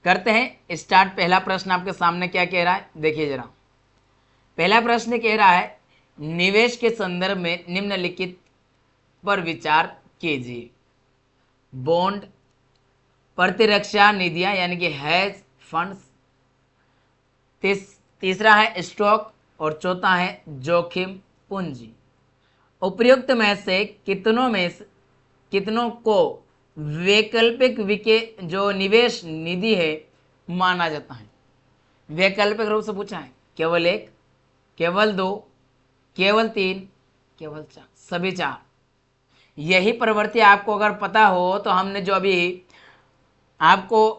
करते हैं स्टार्ट। पहला प्रश्न आपके सामने क्या कह रहा है, देखिए जरा। पहला प्रश्न कह रहा है निवेश के संदर्भ में निम्नलिखित पर विचार कीजिए। बॉन्ड, प्रतिरक्षा निधियां यानी कि हैज फंड्स, तीसरा है स्टॉक और चौथा है जोखिम पूंजी। उपयुक्त में से कितनों को वैकल्पिक विके जो निवेश निधि है माना जाता है? वैकल्पिक रूप से पूछा है, केवल एक, केवल दो, केवल तीन, केवल चार, सभी चार। यही प्रवृत्ति आपको अगर पता हो तो हमने जो अभी आपको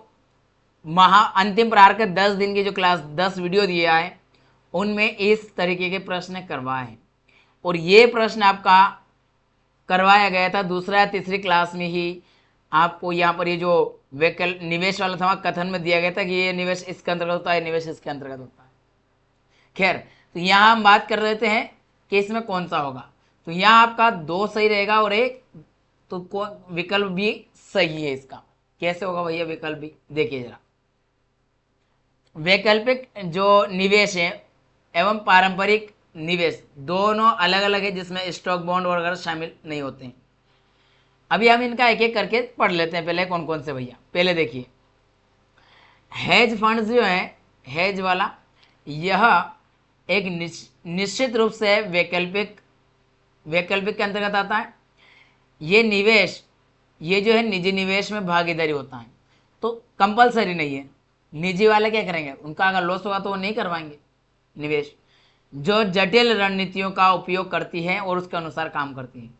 अंतिम प्रहार के 10 दिन की जो क्लास 10 वीडियो दिया है उनमें इस तरीके के प्रश्न करवाए हैं, और ये प्रश्न आपका करवाया गया था दूसरा या तीसरी क्लास में ही। आपको यहाँ पर ये जो वैकल्पिक निवेश वाला था कथन में दिया गया था कि ये निवेश इसके अंतर्गत होता है, निवेश इसके अंतर्गत होता है। खैर, तो यहाँ हम बात कर रहे हैं कि इसमें कौन सा होगा। तो यहाँ आपका 2 सही रहेगा और एक तो विकल्प भी सही है इसका। कैसे होगा भैया विकल्प भी, देखिए जरा। वैकल्पिक जो निवेश है एवं पारंपरिक निवेश दोनों अलग अलग है, जिसमें स्टॉक बॉन्ड वगैरह शामिल नहीं होते हैं। अभी हम इनका एक एक करके पढ़ लेते हैं। पहले कौन कौन से भैया, पहले देखिए हेज फंड्स जो है, हेज वाला यह एक निश्चित रूप से वैकल्पिक के अंतर्गत आता है। ये निवेश, ये जो है निजी निवेश में भागीदारी होता है, तो कंपलसरी नहीं है। निजी वाले क्या करेंगे, उनका अगर लॉस होगा तो वो नहीं करवाएंगे निवेश। जो जटिल रणनीतियों का उपयोग करती है और उसके अनुसार काम करती है।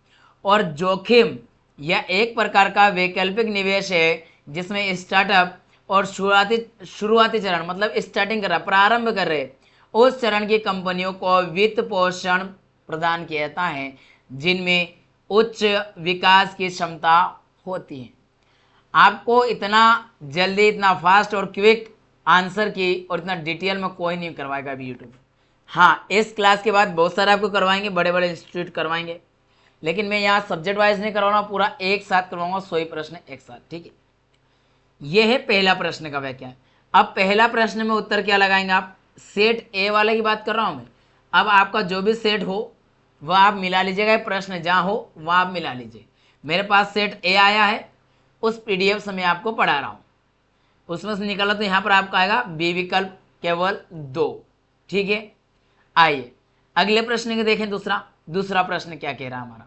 और जोखिम यह एक प्रकार का वैकल्पिक निवेश है जिसमें स्टार्टअप और शुरुआती चरण मतलब स्टार्टिंग कर रहा, प्रारंभ कर रहे उस चरण की कंपनियों को वित्त पोषण प्रदान किया जाता है जिनमें उच्च विकास की क्षमता होती है। आपको इतना जल्दी, इतना फास्ट और क्विक आंसर की और इतना डिटेल में कोई नहीं करवाएगा अभी यूट्यूब। हाँ, इस क्लास के बाद बहुत सारे आपको करवाएंगे, बड़े बड़े इंस्टीट्यूट करवाएंगे, लेकिन मैं यहाँ सब्जेक्ट वाइज नहीं करवाऊंगा, पूरा एक साथ करवाऊंगा 100 ही प्रश्न एक साथ, ठीक है। ये है पहला प्रश्न का व्याख्या। अब पहला प्रश्न में उत्तर क्या लगाएंगे आप, सेट ए वाले की बात कर रहा हूं मैं। अब आपका जो भी सेट हो वह आप मिला लीजिएगा, प्रश्न जहां हो वहां आप मिला लीजिए। मेरे पास सेट ए आया है, उस पीडीएफ से मैं आपको पढ़ा रहा हूं, उसमें से निकला तो यहां पर आपका आएगा बी विकल्प केवल 2, ठीक है। आइए अगले प्रश्न को देखें। दूसरा प्रश्न क्या कह रहा है हमारा,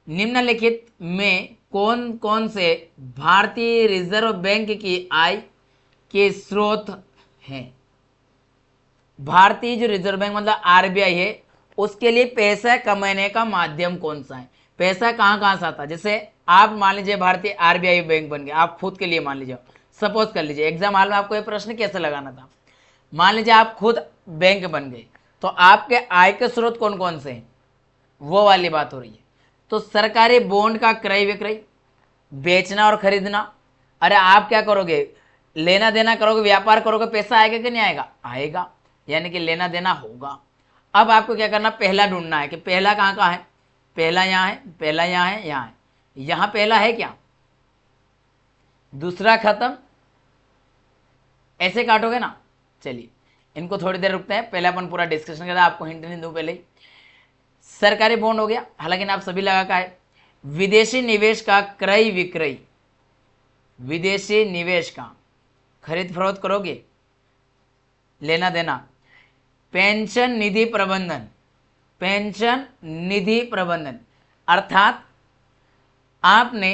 निम्नलिखित में कौन कौन से भारतीय रिजर्व बैंक की आय के स्रोत हैं? भारतीय जो रिजर्व बैंक मतलब आरबीआई है, उसके लिए पैसा कमाने का माध्यम कौन सा है? पैसा कहां कहां से आता है? जैसे आप मान लीजिए भारतीय आरबीआई बैंक बन गए, आप खुद के लिए मान लीजिए, सपोज कर लीजिए एग्जाम हॉल में आपको ये प्रश्न कैसे लगाना था। मान लीजिए आप खुद बैंक बन गए, तो आपके आय के स्रोत कौन कौन से हैं, वो वाली बात हो रही है। तो सरकारी बॉन्ड का क्रय विक्रय, बेचना और खरीदना। अरे आप क्या करोगे, लेना देना करोगे, व्यापार करोगे, पैसा आएगा कि नहीं आएगा? आएगा, यानी कि लेना देना होगा। अब आपको क्या करना, पहला ढूंढना है कि पहला कहाँ का है। पहला यहाँ है, पहला यहाँ है, यहाँ है, यहाँ पहला है क्या, दूसरा खत्म, ऐसे काटोगे ना। चलिए इनको थोड़ी देर रुकते हैं, पहले अपन पूरा डिस्कशन करें, आपको हिंट नहीं दूं पहले ही। सरकारी बॉन्ड हो गया, हालांकि आप सभी लगा का है। विदेशी निवेश का क्रय विक्रय, विदेशी निवेश का खरीद फरोख्त करोगे, लेना देना। पेंशन निधि प्रबंधन, पेंशन निधि प्रबंधन अर्थात आपने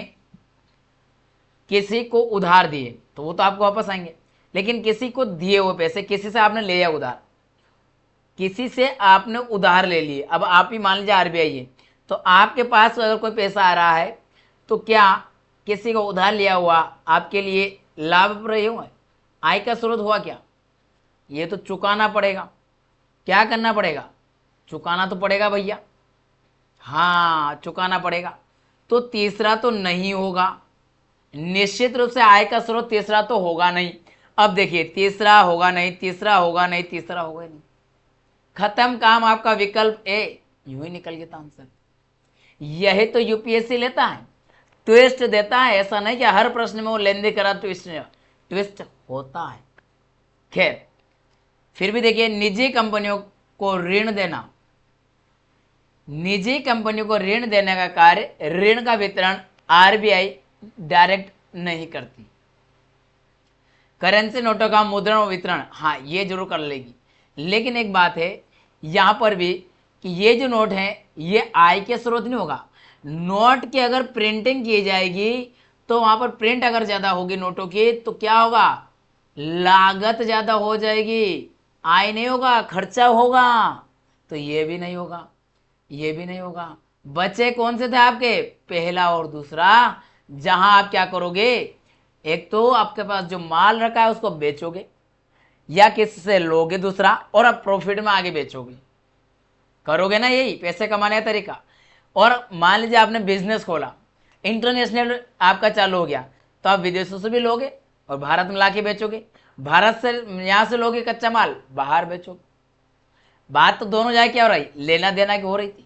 किसी को उधार दिए तो वो तो आपको वापस आएंगे, लेकिन किसी को दिए हुए पैसे, किसी से आपने लिया उधार, किसी से आपने उधार ले लिए। अब आप ही मान लीजिए आरबीआई है, तो आपके पास अगर कोई पैसा आ रहा है तो क्या किसी को उधार लिया हुआ आपके लिए लाभप्रद हुआ, आय का स्रोत हुआ क्या? ये तो चुकाना पड़ेगा। क्या करना पड़ेगा, चुकाना तो पड़ेगा भैया। हाँ, चुकाना पड़ेगा। तो तीसरा तो नहीं होगा, निश्चित रूप से आय का स्रोत तीसरा तो होगा नहीं। अब देखिए, तीसरा होगा नहीं, तीसरा होगा नहीं, तीसरा होगा नहीं, खत्म काम आपका विकल्प ए। यूं ही निकल गया था आंसर। यही तो यूपीएससी लेता है, ट्विस्ट देता है, ऐसा नहीं कि हर प्रश्न में वो लेंदी करा ट्विस्ट होता है। खैर, फिर भी देखिए, निजी कंपनियों को ऋण देना, निजी कंपनियों को ऋण देने का कार्य, ऋण का वितरण आरबीआई डायरेक्ट नहीं करती। करेंसी नोटों का मुद्रण और वितरण, हाँ ये जरूर कर लेगी, लेकिन एक बात है यहां पर भी कि ये जो नोट है ये आय के स्रोत नहीं होगा। नोट की अगर प्रिंटिंग की जाएगी तो वहां पर प्रिंट अगर ज्यादा होगी नोटों की तो क्या होगा, लागत ज्यादा हो जाएगी, आय नहीं होगा, खर्चा होगा। तो ये भी नहीं होगा, ये भी नहीं होगा। बचे कौन से थे आपके, पहला और दूसरा, जहां आप क्या करोगे, एक तो आपके पास जो माल रखा है उसको बेचोगे या किसी से लोगे दूसरा, और अब प्रॉफिट में आगे बेचोगे, करोगे ना, यही पैसे कमाने का तरीका। और मान लीजिए आपने बिजनेस खोला, इंटरनेशनल आपका चालू हो गया, तो आप विदेशों से भी लोगे और भारत में लाके बेचोगे, भारत से यहां से लोगे कच्चा माल, बाहर बेचोगे। बात तो दोनों जाए क्या हो रही, लेना देना की हो रही थी।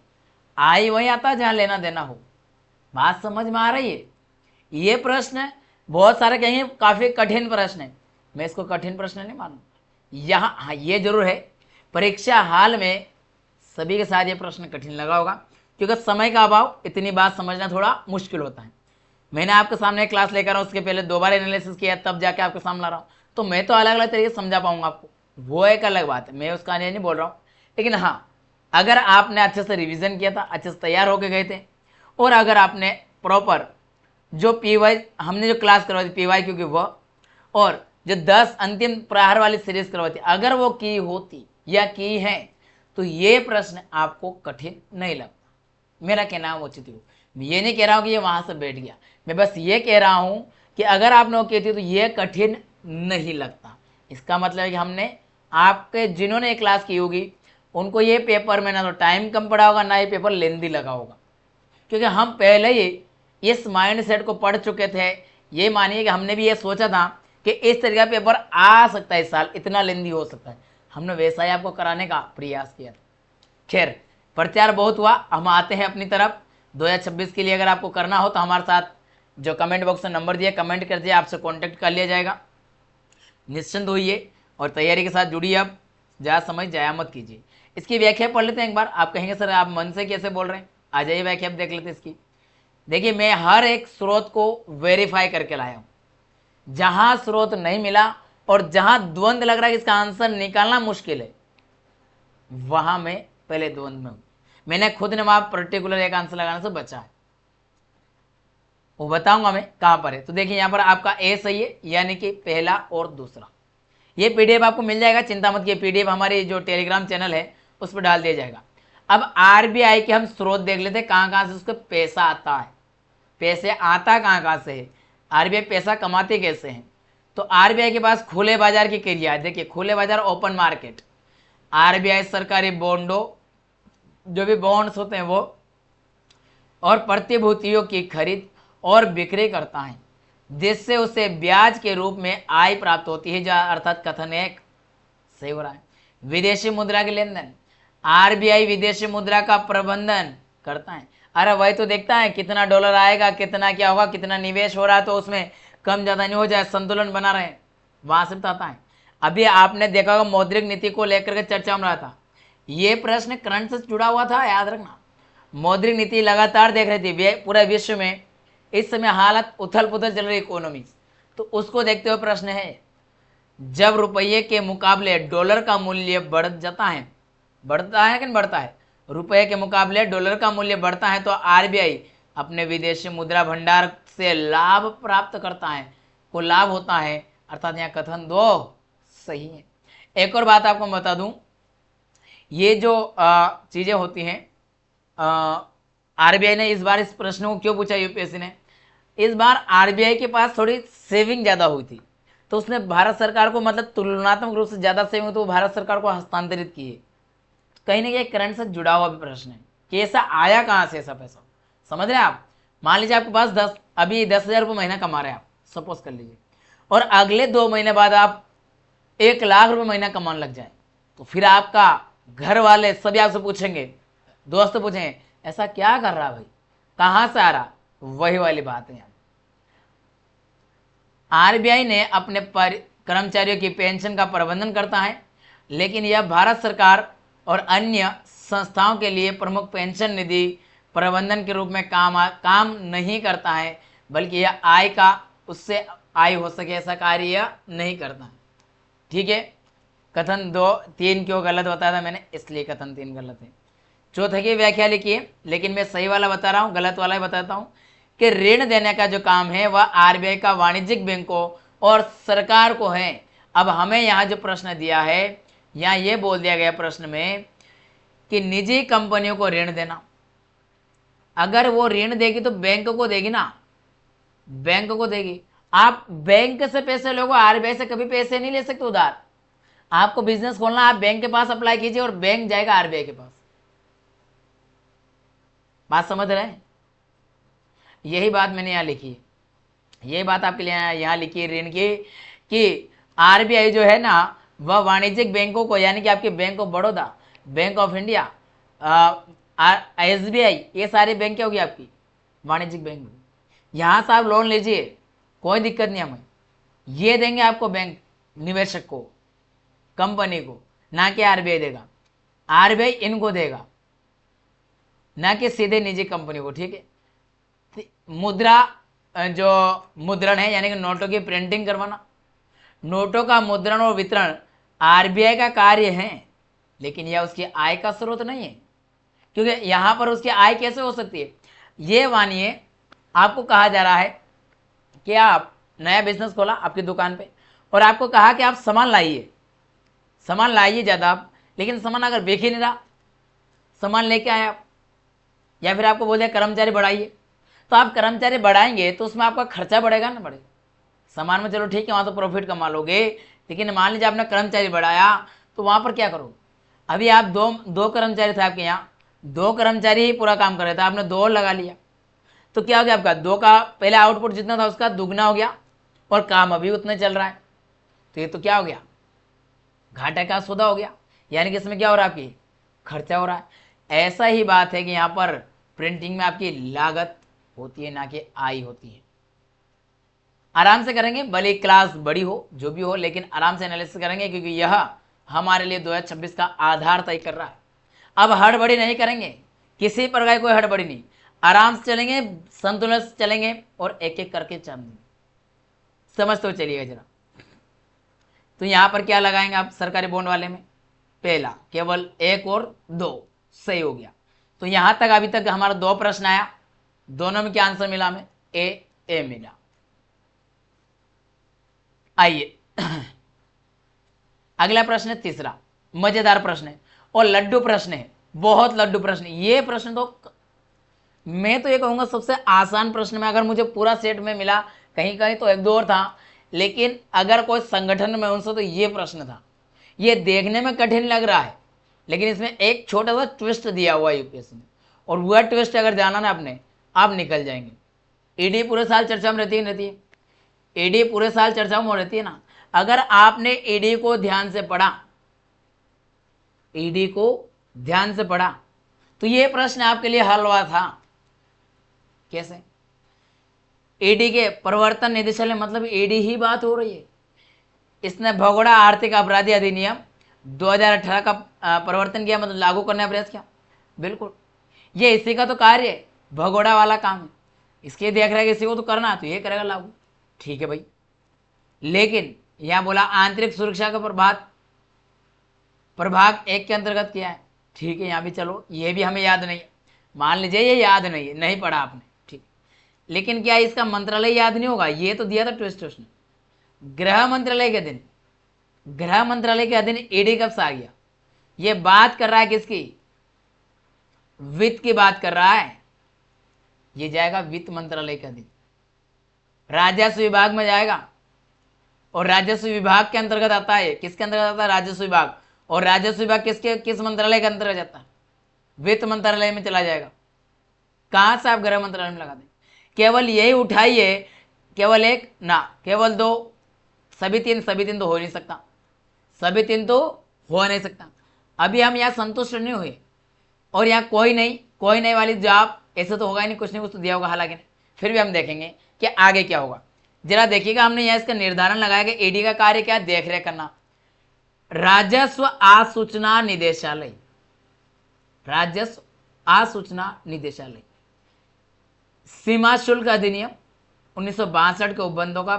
आय वही आता जहां लेना देना हो। बात समझ में आ रही है। ये प्रश्न बहुत सारे कहेंगे काफी कठिन प्रश्न है, मैं इसको कठिन प्रश्न नहीं मानूंगा। यहाँ हाँ ये जरूर है, परीक्षा हाल में सभी के साथ ये प्रश्न कठिन लगा होगा, क्योंकि समय का अभाव, इतनी बात समझना थोड़ा मुश्किल होता है। मैंने आपके सामने क्लास लेकर उसके पहले 2 बार एनालिसिस किया, तब जाके आपके सामने ला रहा हूँ, तो मैं तो अलग अलग तरीके से समझा पाऊंगा आपको, वो एक अलग बात है, मैं उसका नहीं बोल रहा हूँ। लेकिन हाँ, अगर आपने अच्छे से रिविजन किया था, अच्छे से तैयार होकर गए थे, और अगर आपने प्रॉपर जो पीवाई हमने जो क्लास करवाई थी, पीवाई क्योंकि वह, और जो 10 अंतिम प्रहार वाली सीरीज करवाई थी, अगर वो की होती या की है तो ये प्रश्न आपको कठिन नहीं लगता। मेरा कहना है वो उचित हो। मैं ये नहीं कह रहा हूँ कि ये वहां से बैठ गया, मैं बस ये कह रहा हूं कि अगर आपने वो की थी तो ये कठिन नहीं लगता। इसका मतलब है कि हमने आपके जिन्होंने ये क्लास की होगी उनको ये पेपर में ना तो टाइम कम पड़ा होगा, ना ये पेपर लेंदी लगा होगा, क्योंकि हम पहले ही इस माइंड सेट को पढ़ चुके थे। ये मानिए कि हमने भी ये सोचा था कि इस तरह का पेपर आ सकता है इस साल, इतना लेंदी हो सकता है, हमने वैसा ही आपको कराने का प्रयास किया था। खैर, प्रचार बहुत हुआ, हम आते हैं अपनी तरफ। 2026 के लिए अगर आपको करना हो तो हमारे साथ जो कमेंट बॉक्स में नंबर दिया, कमेंट कर दिए, आपसे कॉन्टेक्ट कर लिया जाएगा। निश्चिंत होइए और तैयारी के साथ जुड़िए। अब ज़्यादा समय जाया मत कीजिए। इसकी व्याख्या पढ़ लेते हैं एक बार। आप कहेंगे सर आप मन से कैसे बोल रहे हैं, आ जाइए व्याख्या देख लेते हैं इसकी। देखिए, मैं हर एक स्रोत को वेरीफाई करके लाया हूं। जहां स्रोत नहीं मिला और जहां द्वंद्व लग रहा है कि इसका आंसर निकालना मुश्किल है, वहां मैं पहले द्वंद्व में हूं। मैंने खुद ने वहां पर्टिकुलर एक आंसर लगाने से बचा है, वो बताऊंगा मैं कहां पर है। तो देखिए यहां पर आपका ए सही है, यानी कि पहला और दूसरा। ये पीडीएफ आपको मिल जाएगा, चिंता मत कीजिए, पीडीएफ हमारी जो टेलीग्राम चैनल है उस पर डाल दिया जाएगा। अब आरबीआई के हम स्रोत देख लेते हैं, कहां कहां से उसका पैसा आता है, पैसे आता कहां कहां से है, आरबीआई पैसा कमाते कैसे हैं। तो आरबीआई के पास खुले बाजार की क्रिया है। देखिए, खुले बाजार, ओपन मार्केट, आरबीआई सरकारी बॉन्डों, जो भी बॉन्ड्स होते हैं वो, और प्रतिभूतियों की खरीद और बिक्री करता है, जिससे उसे ब्याज के रूप में आय प्राप्त होती है, अर्थात कथन एक सही हो रहा है। विदेशी मुद्रा के लेन देन, आरबीआई विदेशी मुद्रा का प्रबंधन करता है। अरे वही तो देखता है कितना डॉलर आएगा, कितना क्या होगा, कितना निवेश हो रहा है, तो उसमें कम ज्यादा नहीं हो जाए, संतुलन बना रहे, वहां से बताता है। अभी आपने देखा होगा मौद्रिक नीति को लेकर के चर्चा में रहा था, ये प्रश्न करंट से जुड़ा हुआ था, याद रखना। मौद्रिक नीति लगातार देख रही थी, पूरे विश्व में इस समय हालत उथल पुथल चल रही इकोनॉमी, तो उसको देखते हुए प्रश्न है, जब रुपये के मुकाबले डॉलर का मूल्य बढ़ जाता है, बढ़ता है कि नहीं बढ़ता है, रुपये के मुकाबले डॉलर का मूल्य बढ़ता है, तो आरबीआई अपने विदेशी मुद्रा भंडार से लाभ प्राप्त करता है, को लाभ होता है, अर्थात यहाँ कथन 2 सही है। एक और बात आपको बता दूं, ये जो चीजें होती हैं, आरबीआई ने इस बार इस प्रश्न को क्यों पूछा यूपीएससी ने, इस बार आरबीआई के पास थोड़ी सेविंग ज्यादा हुई थी, तो उसने भारत सरकार को, मतलब तुलनात्मक रूप से ज्यादा सेविंग तो भारत सरकार को हस्तांतरित की है। कहीं ना कहीं करंट से जुड़ा हुआ भी प्रश्न है कि ऐसा आया कहां से ऐसा पैसा, समझ रहे हैं आप। मान लीजिए आपके पास 10,000 रुपये महीना कमा रहे हैं आप, सपोज कर लीजिए, और अगले 2 महीने बाद आप 1 लाख रुपए महीना कमाने लग जाए, तो फिर आपका घर वाले सभी आपसे पूछेंगे, दोस्त पूछेंगे ऐसा क्या कर रहा भाई, कहाँ से आ रहा, वही वाली बात है। आरबीआई ने अपने कर्मचारियों की पेंशन का प्रबंधन करता है, लेकिन यह भारत सरकार और अन्य संस्थाओं के लिए प्रमुख पेंशन निधि प्रबंधन के रूप में काम नहीं करता है, बल्कि यह आय का उससे आय हो सके ऐसा कार्य यह नहीं करता। ठीक है, कथन 2-3 क्यों गलत बताया था मैंने, इसलिए कथन 3 गलत है। चौथे की व्याख्या लिखिए, लेकिन मैं सही वाला बता रहा हूँ, गलत वाला ही बताता हूँ कि ऋण देने का जो काम है वह आरबीआई का वाणिज्यिक बैंकों और सरकार को है। अब हमें यहाँ जो प्रश्न दिया है, यहाँ ये बोल दिया गया प्रश्न में कि निजी कंपनियों को ऋण देना, अगर वो ऋण देगी तो बैंक को देगी ना, बैंक को देगी। आप बैंक से पैसे लोगे, आरबीआई से कभी पैसे नहीं ले सकते उधार। आपको बिजनेस खोलना, आप बैंक के पास अप्लाई कीजिए और बैंक जाएगा आरबीआई के पास। बात समझ रहे हैं? यही बात मैंने यहाँ लिखी है, यही बात आपके लिए यहाँ लिखी है ऋण की, कि आरबीआई जो है ना वह वाणिज्यिक बैंकों को, यानी कि आपके bank of Baroda, bank of India, SBI, ये सारे बैंक क्या होगी आपकी वाणिज्यिक बैंक। यहाँ से आप लोन लीजिए, कोई दिक्कत नहीं हमें, ये देंगे आपको बैंक निवेशक को, कंपनी को, ना कि आरबीआई देगा। आरबीआई इनको देगा, ना कि सीधे निजी कंपनी को। ठीक है, मुद्रा जो मुद्रण है, यानी कि नोटों की प्रिंटिंग करवाना, नोटों का मुद्रण और वितरण आरबीआई का कार्य है, लेकिन यह उसकी आय का स्रोत नहीं है, क्योंकि यहां पर उसकी आय कैसे हो सकती है। ये मानिए आपको कहा जा रहा है कि आप नया बिजनेस खोला आपकी दुकान पे, और आपको कहा कि आप सामान लाइए ज़्यादा आप, लेकिन सामान अगर बेच ही नहीं रहा, सामान लेके आए आप, या फिर आपको बोल दिया कर्मचारी बढ़ाइए, तो आप कर्मचारी बढ़ाएंगे तो उसमें आपका खर्चा बढ़ेगा ना, बढ़ेगा। सामान में चलो ठीक है, वहाँ तो प्रॉफिट कमा लोगे, लेकिन मान लीजिए आपने कर्मचारी बढ़ाया तो वहाँ पर क्या करो। अभी आप दो कर्मचारी थे आपके यहाँ, 2 कर्मचारी ही पूरा काम कर रहे थे, आपने 2 और लगा लिया, तो क्या हो गया आपका 2 का पहले आउटपुट जितना था उसका दुगना हो गया, और काम अभी उतना चल रहा है, तो ये तो क्या हो गया, घाटे का सौदा हो गया, यानी कि इसमें क्या हो रहा है, आपकी खर्चा हो रहा है। ऐसा ही बात है कि यहाँ पर प्रिंटिंग में आपकी लागत होती है, ना कि आय होती है। आराम से करेंगे, भले क्लास बड़ी हो जो भी हो, लेकिन आराम से एनालिसिस करेंगे, क्योंकि यह हमारे लिए 2026 का आधार तय कर रहा है। अब हड़बड़ी नहीं करेंगे, किसी प्रकार की कोई हड़बड़ी नहीं, आराम से चलेंगे, संतुलन से चलेंगे, और एक एक करके चलेंगे। समझ तो चलिएगा जरा। तो यहां पर क्या लगाएंगे आप सरकारी बॉन्ड वाले में, पहला केवल 1 और 2 सही हो गया। तो यहां तक अभी तक हमारा 2 प्रश्न आया, दोनों में क्या आंसर मिला हमें, ए मिला। आइए अगला प्रश्न है तीसरा, मजेदार प्रश्न है और लड्डू प्रश्न है, बहुत लड्डू प्रश्न। ये प्रश्न तो मैं तो ये कहूंगा सबसे आसान प्रश्न में, अगर मुझे पूरा सेट में मिला, कहीं कहीं तो 1-2 और था, लेकिन अगर कोई संगठन में उनसे तो ये प्रश्न था। ये देखने में कठिन लग रहा है, लेकिन इसमें एक छोटा सा ट्विस्ट दिया हुआ है यूपीएससी में, और वह ट्विस्ट अगर जाना ना आपने, आप निकल जाएंगे। ईडी पूरे साल चर्चा में रहती है, ईडी पूरे साल चर्चा में रहती है ना। अगर आपने ईडी को ध्यान से पढ़ा, ईडी को ध्यान से पढ़ा, तो ये प्रश्न आपके लिए हल हुआ था। कैसे? ईडी के प्रवर्तन निदेशालय, मतलब ईडी ही बात हो रही है। इसने भगोड़ा आर्थिक अपराधी अधिनियम 2018 का प्रवर्तन किया, मतलब लागू करने का प्रयास किया। बिल्कुल, ये इसी का तो कार्य है, भगोड़ा वाला काम है। इसके देख रहे किसी को तो करना, तो ये करेगा लागू, ठीक है भाई। लेकिन यहां बोला आंतरिक सुरक्षा का प्रभाग 1 के अंतर्गत किया है, ठीक है। यहां भी चलो, ये भी हमें याद नहीं है, मान लीजिए ये याद नहीं है, नहीं पढ़ा आपने, ठीक। लेकिन क्या इसका मंत्रालय याद नहीं होगा? ये तो दिया था ट्विस्ट उसने, गृह मंत्रालय के दिन, गृह मंत्रालय के अधीन ईडी कब से आ गया? ये बात कर रहा है किसकी? वित्त की बात कर रहा है। ये जाएगा वित्त मंत्रालय के अधीन, राजस्व विभाग में जाएगा, और राजस्व विभाग के अंतर्गत आता है। किसके अंतर्गत आता है? राजस्व विभाग। और राजस्व विभाग किस मंत्रालय के अंतर्गत जाता है? वित्त मंत्रालय में चला जाएगा। कहां से आप गृह मंत्रालय में लगा दें? केवल यही उठाइए, केवल 1 ना, केवल 2, सभी तीन तो हो नहीं सकता, सभी 3 तो हो नहीं सकता। अभी हम यहाँ संतुष्ट नहीं हुए, और यहाँ कोई नहीं वाली जवाब, ऐसे तो होगा ही नहीं, कुछ नहीं कुछ तो दिया होगा, हालांकि फिर भी हम देखेंगे कि आगे क्या होगा। जरा देखिएगा, हमने यहाँ इसका निर्धारण लगाया कि ईडी का कार्य क्या है, देख रेख करना। राजस्व आसूचना निदेशालय, राजस्व आसूचना निदेशालय सीमा शुल्क अधिनियम 1962 के उपबंधों का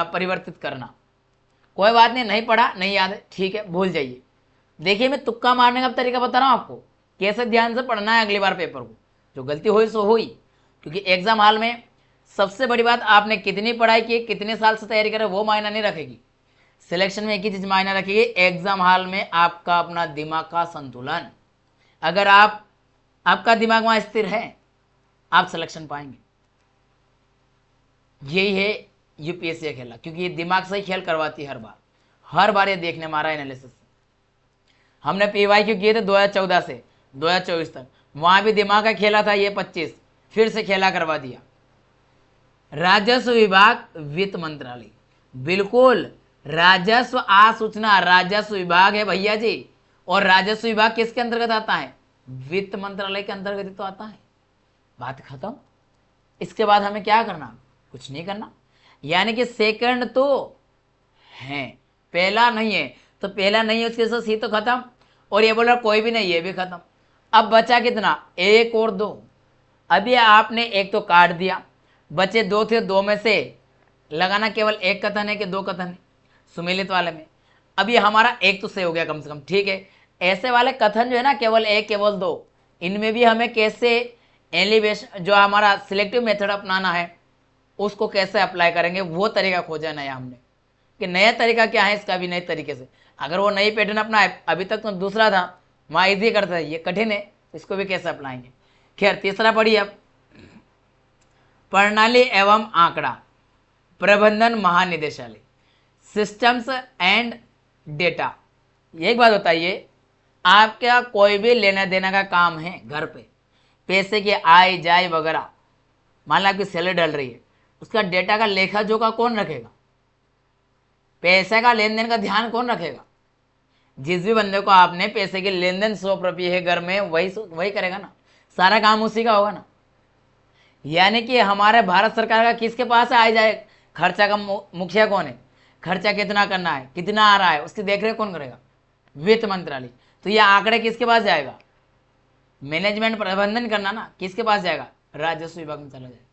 परिवर्तित करना। कोई बात नहीं, नहीं पढ़ा, नहीं याद है, ठीक है, भूल जाइए। देखिए मैं तुक्का मारने का तरीका बता रहा हूं आपको, कैसे ध्यान से पढ़ना है अगली बार पेपर को। जो गलती हुई सो हुई, क्योंकि एग्जाम हॉल में सबसे बड़ी बात आपने कितनी पढ़ाई की, कितने साल से तैयारी करे, वो मायना नहीं रखेगी। सिलेक्शन में एक ही चीज मायना रखेगी, एग्जाम हॉल में आपका अपना दिमाग का संतुलन। अगर आपका दिमाग वहां स्थिर है, आप सिलेक्शन पाएंगे। यही है यूपीएससी का खेला, क्योंकि ये दिमाग से ही खेल करवाती है हर बार ये देखने हमारा एनालिसिस। हमने पीवाईक्यू किए थे 2014 से 2024 तक, वहां भी दिमाग का खेला था, ये 25 फिर से खेला करवा दिया। राजस्व विभाग वित्त मंत्रालय, बिल्कुल राजस्व आसूचना राजस्व विभाग है भैया जी। और राजस्व विभाग किसके अंतर्गत आता है, वित्त मंत्रालय के अंतर्गत ही तो आता है। बात खत्म। इसके बाद हमें क्या करना, कुछ नहीं करना। यानी कि सेकंड तो है, पहला नहीं है, तो पहला नहीं है उसके साथ सी तो खत्म, और ये बोला कोई भी नहीं, ये भी खत्म। अब बचा कितना, एक और दो। अभी आपने एक तो काट दिया, बचे दो थे, दो में से लगाना केवल एक कथन है कि दो कथन है सुमेलित वाले में। अब ये हमारा एक तो सही हो गया कम से कम, ठीक है। ऐसे वाले कथन जो है ना, केवल एक केवल दो, इनमें भी हमें कैसे एलिवेशन जो हमारा सिलेक्टिव मेथड अपनाना है उसको कैसे अप्लाई करेंगे, वो तरीका खोजा नया हमने कि नया तरीका क्या है इसका भी नए तरीके से। अगर वो नई पैटर्न अपना है, अभी तक तो दूसरा था वहाँ ईजी करता है, ये कठिन है, इसको भी कैसे अप्लाएंगे। खैर तीसरा पढ़िए अब, प्रणाली एवं आंकड़ा प्रबंधन महानिदेशालय सिस्टम्स एंड डेटा। एक बात बताइए, आपका कोई भी लेना देना का काम है घर पे, पैसे की आय जाय वगैरह, मान लो आपकी सैलरी डल रही है, उसका डेटा का लेखा जोखा कौन रखेगा, पैसे का लेन देन का ध्यान कौन रखेगा। जिस भी बंदे को आपने पैसे के लेन देन 100 है घर में, वही करेगा ना, सारा काम उसी का होगा ना। यानी कि हमारे भारत सरकार का किसके पास आय जाए, खर्चा का मुखिया कौन है, खर्चा कितना करना है, कितना आ रहा है, उसकी देखरेख कौन करेगा, वित्त मंत्रालय। तो ये आंकड़े किसके पास जाएगा, मैनेजमेंट प्रबंधन करना ना, किसके पास जाएगा, राजस्व विभाग में चला जाएगा।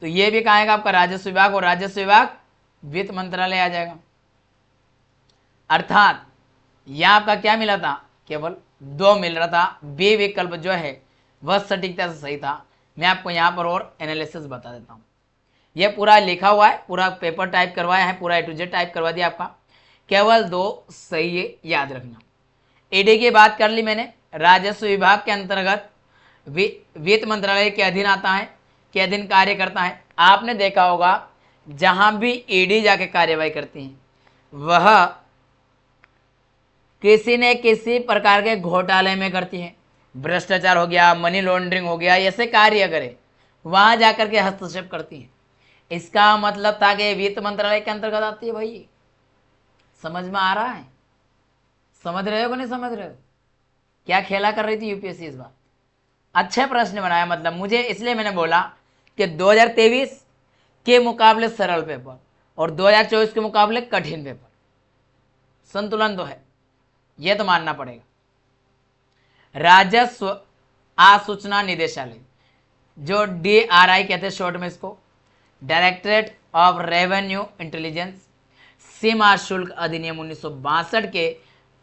तो ये भी कहा आपका राजस्व विभाग, और राजस्व विभाग वित्त मंत्रालय आ जाएगा। अर्थात यहां आपका क्या मिला था, केवल दो मिल रहा था, बी विकल्प जो है वह सटीकता से सही था। मैं आपको यहां पर और एनालिसिस बता देता हूं। यह पूरा लिखा हुआ है, पूरा पेपर टाइप करवाया है, पूरा A to Z टाइप करवा दिया आपका, केवल दो सही है, याद रखना। ईडी की बात कर ली मैंने, राजस्व विभाग के अंतर्गत वित्त मंत्रालय के अधीन आता है, के अधीन कार्य करता है। आपने देखा होगा जहां भी ईडी जाके कार्यवाही करती है वह किसी न किसी प्रकार के घोटाले में करती है, भ्रष्टाचार हो गया, मनी लॉन्ड्रिंग हो गया, ऐसे कार्य करे वहां जाकर के हस्तक्षेप करती है। इसका मतलब था कि वित्त मंत्रालय के अंतर्गत आती है। भाई समझ में आ रहा है, समझ रहे हो कि नहीं समझ रहे हो, क्या खेला कर रही थी यूपीएससी इस बार। अच्छे प्रश्न बनाया, मतलब मुझे, इसलिए मैंने बोला कि 2023 के मुकाबले सरल पेपर और 2024 के मुकाबले कठिन पेपर, संतुलन तो है, यह तो मानना पड़ेगा। राजस्व आसूचना निदेशालय, जो DRI कहते हैं शॉर्ट में इसको, डायरेक्टरेट ऑफ रेवेन्यू इंटेलिजेंस, सीमा शुल्क अधिनियम 1962 के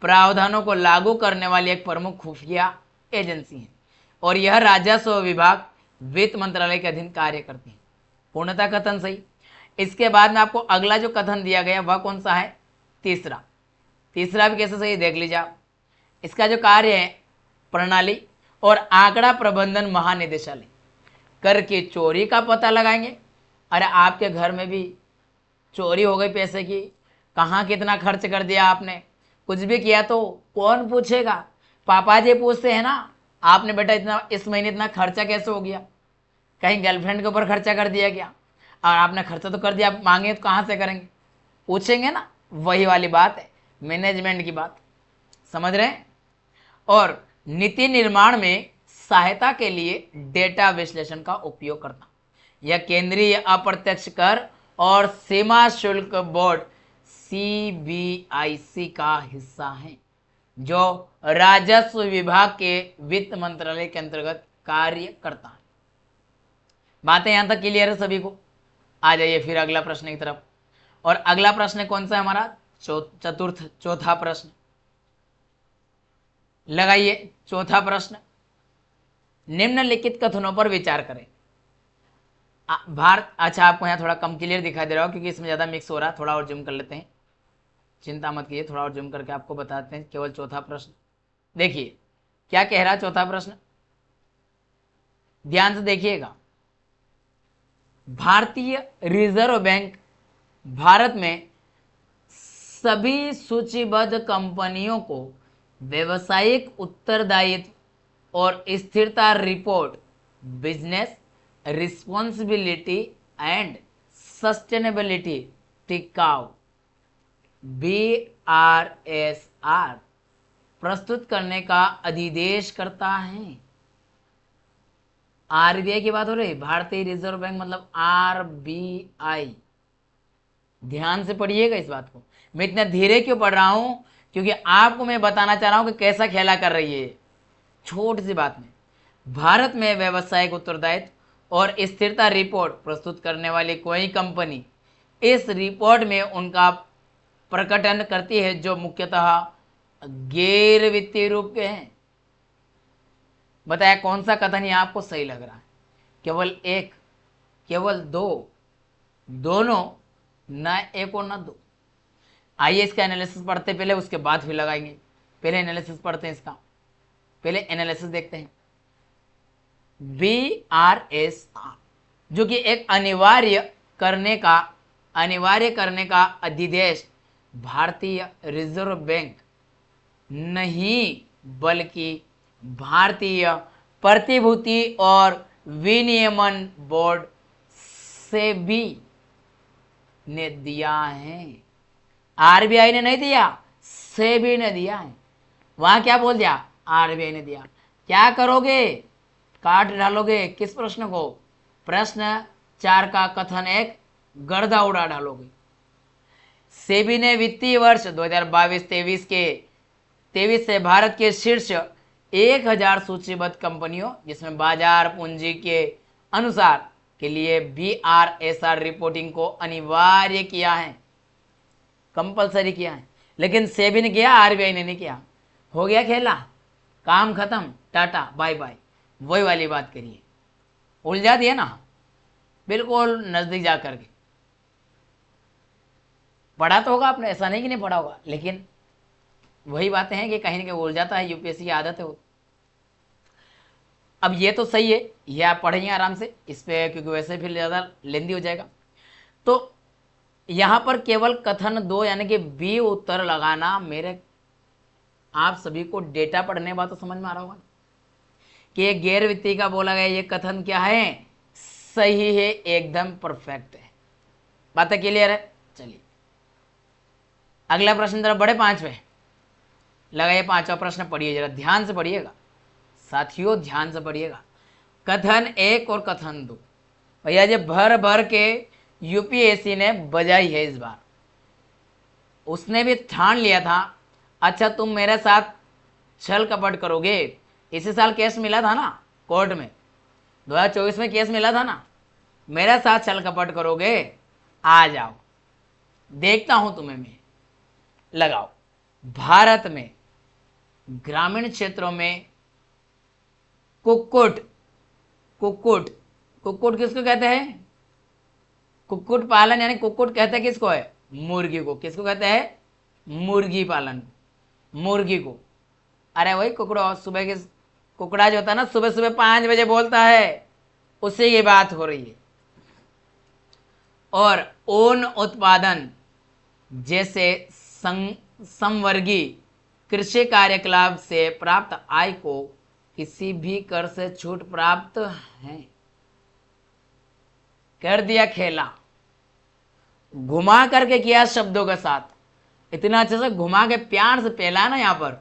प्रावधानों को लागू करने वाली एक प्रमुख खुफिया एजेंसी है, और यह राजस्व विभाग वित्त मंत्रालय के अधीन कार्य करती है। पूर्णतः कथन सही। इसके बाद में आपको अगला जो कथन दिया गया वह कौन सा है, तीसरा भी कैसे सही देख लीजिए आप। इसका जो कार्य है, प्रणाली और आंकड़ा प्रबंधन महानिदेशालय, कर की चोरी का पता लगाएंगे। अरे आपके घर में भी चोरी हो गई पैसे की, कहाँ कितना खर्च कर दिया आपने, कुछ भी किया तो कौन पूछेगा, पापा जी पूछते हैं ना, आपने बेटा इतना इस महीने इतना खर्चा कैसे हो गया, कहीं गर्लफ्रेंड के ऊपर खर्चा कर दिया क्या, और आपने खर्चा तो कर दिया, आप मांगे तो कहाँ से करेंगे, पूछेंगे ना। वही वाली बात है, मैनेजमेंट की बात, समझ रहे हैं। और नीति निर्माण में सहायता के लिए डेटा विश्लेषण का उपयोग करता। यह केंद्रीय अप्रत्यक्ष कर और सीमा शुल्क बोर्ड CBIC का हिस्सा है, जो राजस्व विभाग के वित्त मंत्रालय के अंतर्गत कार्य करता है। बातें यहां तक क्लियर है सभी को? आ जाइए फिर अगला प्रश्न की तरफ। और अगला प्रश्न कौन सा है हमारा? चौथा प्रश्न लगाइए। चौथा प्रश्न, निम्नलिखित कथनों पर विचार करें। भारत, अच्छा आपको यहाँ थोड़ा कम क्लियर दिखाई दे रहा हो क्योंकि इसमें ज़्यादा मिक्स हो रहा है, थोड़ा और जूम कर लेते हैं, चिंता मत कीजिए, थोड़ा और जूम करके आपको बताते हैं। केवल चौथा प्रश्न देखिए क्या कह रहा है चौथा प्रश्न, ध्यान से देखिएगा। भारतीय रिजर्व बैंक भारत में सभी सूचीबद्ध कंपनियों को व्यावसायिक उत्तरदायित्व और स्थिरता report, business responsibility and sustainability, टिकाऊ BRSR प्रस्तुत करने का अधिदेश करता है। RBI की बात हो रही, भारतीय रिजर्व बैंक मतलब RBI। ध्यान से पढ़िएगा इस बात को। मैं इतना धीरे क्यों पढ़ रहा हूं? क्योंकि आपको मैं बताना चाह रहा हूं कि कैसा खेला कर रही है। छोटी सी बात में, भारत में व्यावसायिक उत्तरदायित्व और स्थिरता रिपोर्ट प्रस्तुत करने वाली कोई कंपनी इस रिपोर्ट में उनका प्रकटन करती है जो मुख्यतः गैर वित्तीय रूप के हैं। बताया कौन सा कथन यहां आपको सही लग रहा है? केवल एक, केवल दो, दोनों, न एक और न दो। आइए इसका एनालिसिस पढ़ते पहले, उसके बाद फिर लगाएंगे। पहले एनालिसिस पढ़ते हैं इसका, पहले एनालिसिस देखते हैं। BRSR जो कि एक अनिवार्य करने का अधिदेश भारतीय रिजर्व बैंक नहीं बल्कि भारतीय प्रतिभूति और विनियमन बोर्ड SEBI ने दिया है। RBI ने नहीं दिया, SEBI ने दिया है। वहां क्या बोल दिया? RBI ने दिया। क्या करोगे? काट डालोगे। किस प्रश्न को? प्रश्न 4 का कथन एक गर्दा उड़ा डालोगे। SEBI ने वित्तीय वर्ष 2022-23 से भारत के शीर्ष 1000 सूचीबद्ध कंपनियों जिसमें बाजार पूंजी के अनुसार के लिए BRSR रिपोर्टिंग को अनिवार्य किया है, कंपलसरी किया है। लेकिन SEBI ने किया, RBI ने नहीं किया। हो गया खेला, काम खत्म, टाटा बाय बाय। वही वाली बात करिए, उलझा दिया ना बिल्कुल नजदीक जा करके। पढ़ा तो होगा आपने, ऐसा नहीं कि नहीं पढ़ा होगा, लेकिन वही बातें हैं कि कहीं ना कहीं उलझाता है, यूपीएससी की आदत है वो। अब ये तो सही है, ये आप पढ़ेंगे आराम से इस पे, क्योंकि वैसे फिर ज़्यादा लेंदी हो जाएगा। तो यहाँ पर केवल कथन 2 यानी कि बी उत्तर लगाना, मेरे आप सभी को डेटा पढ़ने बाद तो समझ में आ रहा होगा कि ये गैर वित्तीय का बोला गया ये कथन क्या है? सही है, एकदम परफेक्ट है। बातें क्लियर है? चलिए अगला प्रश्न जरा बड़े 5वें लगाइए। 5वां प्रश्न पढ़िए, जरा ध्यान से पढ़िएगा साथियों, ध्यान से पढ़िएगा। कथन 1 और कथन 2 भैया जी भर भर के यूपीएससी ने बजाई है इस बार। उसने भी ठान लिया था, अच्छा तुम मेरे साथ छल कपट करोगे। इसी साल केस मिला था ना कोर्ट में, 2024 में केस मिला था ना, मेरे साथ छल कपट करोगे, आ जाओ देखता हूं तुम्हें मैं। लगाओ। भारत में ग्रामीण क्षेत्रों में कुक्कुट किसको कहते हैं? कुक्कुट पालन यानी कुक्कुट कहते हैं किसको है? मुर्गी को। किसको कहते हैं? मुर्गी पालन, मुर्गी को। अरे वही कुकड़ा, सुबह के कुकड़ा जो होता है ना, सुबह सुबह 5 बजे बोलता है, उसी की बात हो रही है। और ऊन उत्पादन जैसे समवर्गी कृषि कार्यकलाप से प्राप्त आय को किसी भी कर से छूट प्राप्त है। कर दिया खेला, घुमा करके किया शब्दों के साथ, इतना अच्छे से घुमा के प्यार से पहला ना यहाँ पर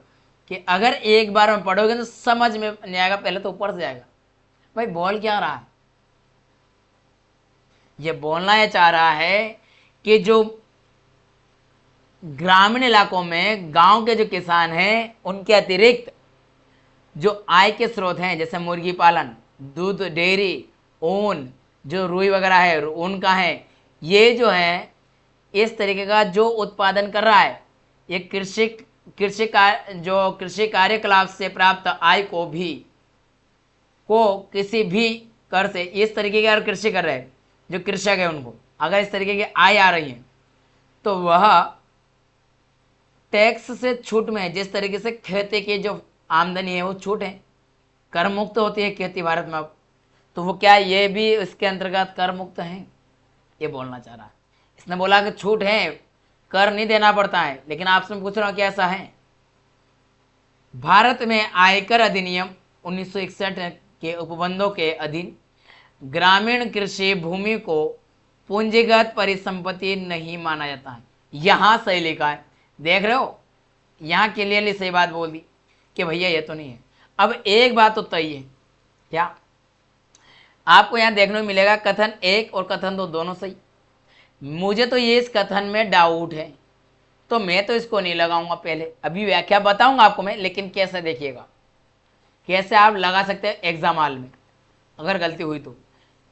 कि अगर एक बार में पढ़ोगे तो समझ में नहीं आएगा, पहले तो ऊपर से आएगा भाई बोल क्या रहा है। ये बोलना ये चाह रहा है कि जो ग्रामीण इलाकों में गांव के जो किसान हैं उनके अतिरिक्त जो आय के स्रोत हैं, जैसे मुर्गी पालन, दूध डेयरी, ऊन, जो रुई वगैरह है उनका है, ये जो है इस तरीके का जो उत्पादन कर रहा है, ये कृषि कार्यकलाप से प्राप्त आय को किसी भी कर से इस तरीके की अगर कृषि कर रहे हैं, जो कृषक है उनको अगर इस तरीके की आय आ रही है तो वह टैक्स से छूट में है। जिस तरीके से खेती की जो आमदनी है वो छूट है, कर मुक्त होती है खेती भारत में अब, तो वो क्या ये भी इसके अंतर्गत कर मुक्त है, ये बोलना चाह रहा है। इसने बोला कि छूट है, कर नहीं देना पड़ता है, लेकिन आपसे मैं पूछ रहा हूं क्या ऐसा है? भारत में आयकर अधिनियम 1961 के उपबंधों के अधीन ग्रामीण कृषि भूमि को पूंजीगत परिसंपत्ति नहीं माना जाता है। यहां सही लिखा है, देख रहे हो, यहां क्लियरली सही बात बोल दी कि भैया ये तो नहीं है। अब एक बात तो तय है, क्या आपको यहां देखने को मिलेगा कथन 1 और कथन 2 दोनों सही। मुझे तो ये इस कथन में डाउट है, तो मैं तो इसको नहीं लगाऊंगा, पहले अभी व्याख्या बताऊंगा आपको मैं, लेकिन कैसे देखिएगा, कैसे आप लगा सकते हैं एग्जाम हॉल में अगर गलती हुई तो।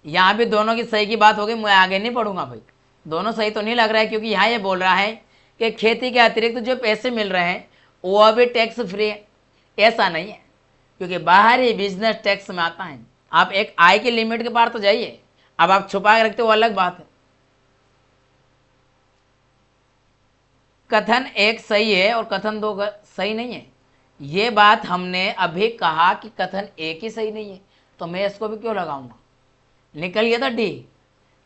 यहाँ भी दोनों की सही की बात होगी, मैं आगे नहीं पढ़ूंगा भाई, दोनों सही तो नहीं लग रहा है, क्योंकि यहाँ ये बोल रहा है कि खेती के अतिरिक्त जो पैसे मिल रहे हैं वो अभी टैक्स फ्री है। ऐसा नहीं है, क्योंकि बाहरी बिजनेस टैक्स में आता है। आप एक आय की लिमिट के पार तो जाइए, अब आप छुपा के रखते हो अलग बात है। कथन 1 सही है और कथन 2 सही नहीं है, ये बात हमने अभी कहा कि कथन 1 ही सही नहीं है, तो मैं इसको भी क्यों लगाऊंगा। निकल गया था डी,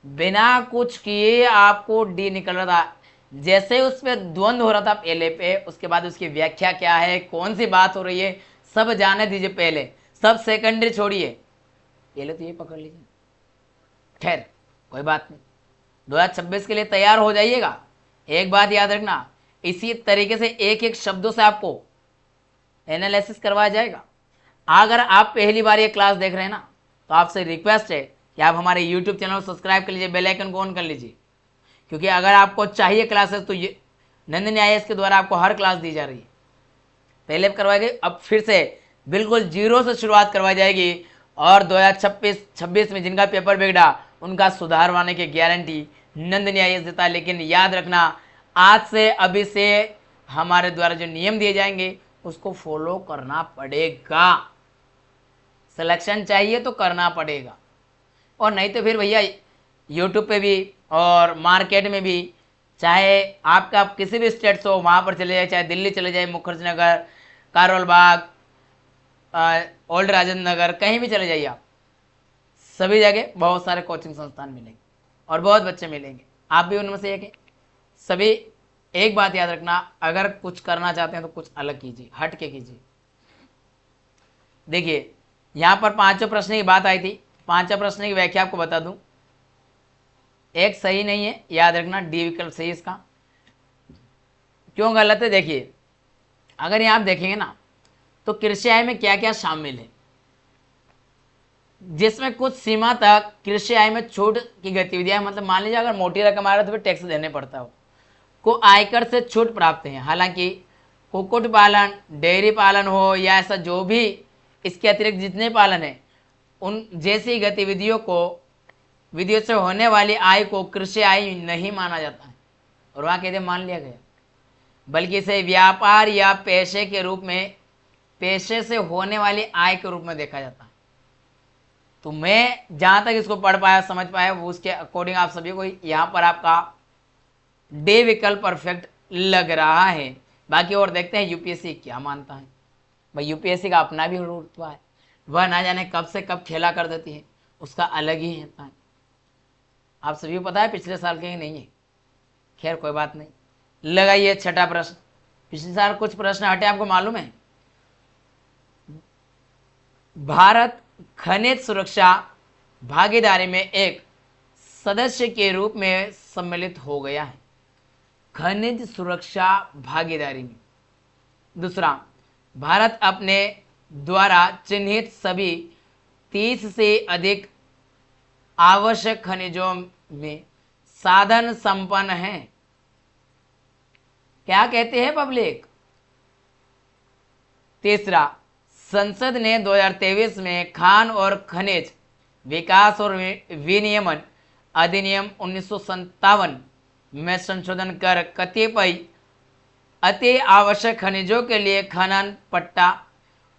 बिना कुछ किए आपको डी निकल रहा था। जैसे उस पर द्वंद्व हो रहा था पहले पे, उसके बाद उसकी व्याख्या क्या है, कौन सी बात हो रही है, सब जाने दीजिए पहले, सब सेकेंडरी छोड़िए, पहले तो ये पकड़ लीजिए। खैर कोई बात नहीं, 2026 के लिए तैयार हो जाइएगा। एक बात याद रखना, इसी तरीके से एक एक शब्दों से आपको एनालिसिस करवाया जाएगा। अगर आप पहली बार ये क्लास देख रहे हैं ना, तो आपसे रिक्वेस्ट है कि आप हमारे यूट्यूब चैनल को सब्सक्राइब कर लीजिए, बेल आइकन को ऑन कर लीजिए, क्योंकि अगर आपको चाहिए क्लासेस तो ये नंदिनी IAS के द्वारा आपको हर क्लास दी जा रही है। पहले करवाई गई, अब फिर से बिल्कुल जीरो से शुरुआत करवाई जाएगी, और 2026 में जिनका पेपर बिगड़ा उनका सुधारवाने की गारंटी नंदिनी IAS देता है। लेकिन याद रखना, आज से अभी से हमारे द्वारा जो नियम दिए जाएंगे उसको फॉलो करना पड़ेगा। सिलेक्शन चाहिए तो करना पड़ेगा, और नहीं तो फिर भैया यूट्यूब पे भी और मार्केट में भी, चाहे आपका किसी भी स्टेट से हो वहाँ पर चले जाए, चाहे दिल्ली चले जाए, मुखर्जी नगर, कारोल बाग, ओल्ड राजेंद्र नगर, कहीं भी चले जाइए आप, सभी जगह बहुत सारे कोचिंग संस्थान मिलेंगे और बहुत बच्चे मिलेंगे, आप भी उनमें से एक है। सभी एक बात याद रखना, अगर कुछ करना चाहते हैं तो कुछ अलग कीजिए, हट के कीजिए। देखिए यहाँ पर 5 प्रश्न की बात आई थी, 5 प्रश्न की व्याख्या आपको बता दूं। एक सही नहीं है, याद रखना, डी विकल्प सही इसका। क्यों गलत है? देखिए अगर यहाँ आप देखेंगे ना, तो कृषि आय में क्या क्या शामिल है, जिसमें कुछ सीमा तक कृषि आय में छूट की गतिविधियां, मतलब मान लीजिए अगर मोटी रकम आ रहा है तो फिर टैक्स देने पड़ता हो, को आयकर से छूट प्राप्त है। हालांकि कुक्कुट पालन, डेयरी पालन हो या ऐसा जो भी इसके अतिरिक्त जितने पालन है, उन जैसी गतिविधियों से होने वाली आय को कृषि आय नहीं माना जाता है, और वहाँ कहते मान लिया गया, बल्कि इसे व्यापार या पेशे के रूप में, पेशे से होने वाली आय के रूप में देखा जाता है। तो मैं जहाँ तक इसको पढ़ पाया, समझ पाया, वो उसके अकॉर्डिंग आप सभी को यहाँ पर आपका डे विकल्प परफेक्ट लग रहा है। बाकी और देखते हैं यूपीएससी क्या मानता है। भाई यूपीएससी का अपना भी रुतबा है, वह ना जाने कब से कब खेला कर देती है, उसका अलग ही है। आप सभी को पता है पिछले साल के ही नहीं है, खैर कोई बात नहीं। लगाइए 6ठा प्रश्न। पिछले साल कुछ प्रश्न हटे, आपको मालूम है। भारत खनिज सुरक्षा भागीदारी में एक सदस्य के रूप में सम्मिलित हो गया है। खनिज सुरक्षा भागीदारी में। दूसरा, भारत अपने द्वारा चिन्हित सभी 30 से अधिक आवश्यक खनिजों में साधन संपन्न है। क्या कहते हैं पब्लिक? तीसरा, संसद ने 2023 में खान और खनिज विकास और विनियमन अधिनियम 1957 में संशोधन कर कतिपय अति आवश्यक खनिजों के लिए खनन पट्टा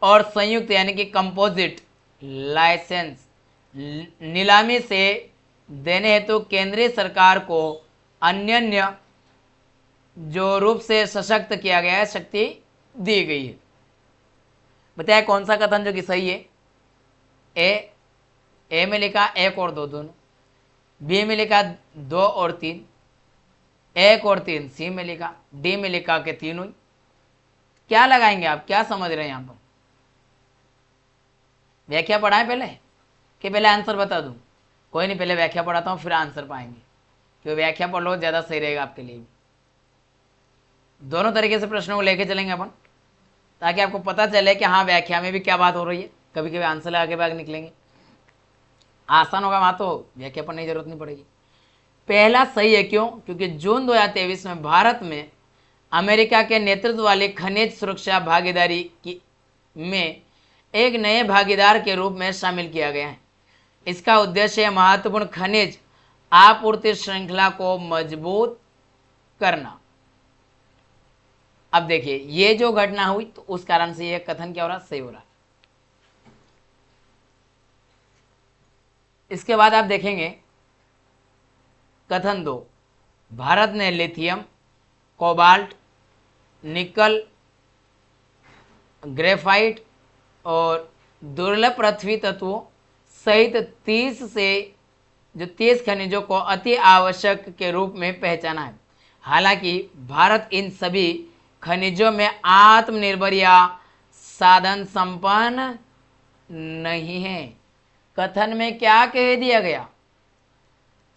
और संयुक्त यानी कि कंपोजिट लाइसेंस नीलामी से देने हेतु केंद्रीय सरकार को अन्य जो रूप से सशक्त किया गया है, शक्ति दी गई है। बताया कौन सा कथन जो कि सही है? ए में लिखा 1 और 2 दोनों, बी में लिखा 2 और 3, 1 और 3 सी में लिखा, डी में लिखा कि तीनों। क्या लगाएंगे आप? क्या समझ रहे हैं यहां पर? व्याख्या पढ़ाएं पहले कि पहले आंसर बता दूं? कोई नहीं, पहले व्याख्या पढ़ाता हूं फिर आंसर पाएंगे, क्योंकि व्याख्या पढ़ लो ज्यादा सही रहेगा आपके लिए। दोनों तरीके से प्रश्नों को लेके चलेंगे अपन, ताकि आपको पता चले कि हाँ व्याख्या में भी क्या बात हो रही है। कभी कभी आंसर लगा के भाग निकलेंगे, आसान होगा, वहां तो व्याख्या पढ़ने की जरूरत नहीं पड़ेगी। पहला सही है, क्यों? क्योंकि जून 2023 में भारत में अमेरिका के नेतृत्व वाली खनिज सुरक्षा भागीदारी की में एक नए भागीदार के रूप में शामिल किया गया है। इसका उद्देश्य महत्वपूर्ण खनिज आपूर्ति श्रृंखला को मजबूत करना। अब देखिए, ये जो घटना हुई तो उस कारण से यह कथन क्या हो रहा? सही हो रहा। इसके बाद आप देखेंगे कथन 2, भारत ने लिथियम, कोबाल्ट, निकल, ग्रेफाइट और दुर्लभ पृथ्वी तत्वों सहित 30 खनिजों को अति आवश्यक के रूप में पहचाना है। हालांकि भारत इन सभी खनिजों में आत्मनिर्भर या साधन संपन्न नहीं है। कथन में क्या कह दिया गया?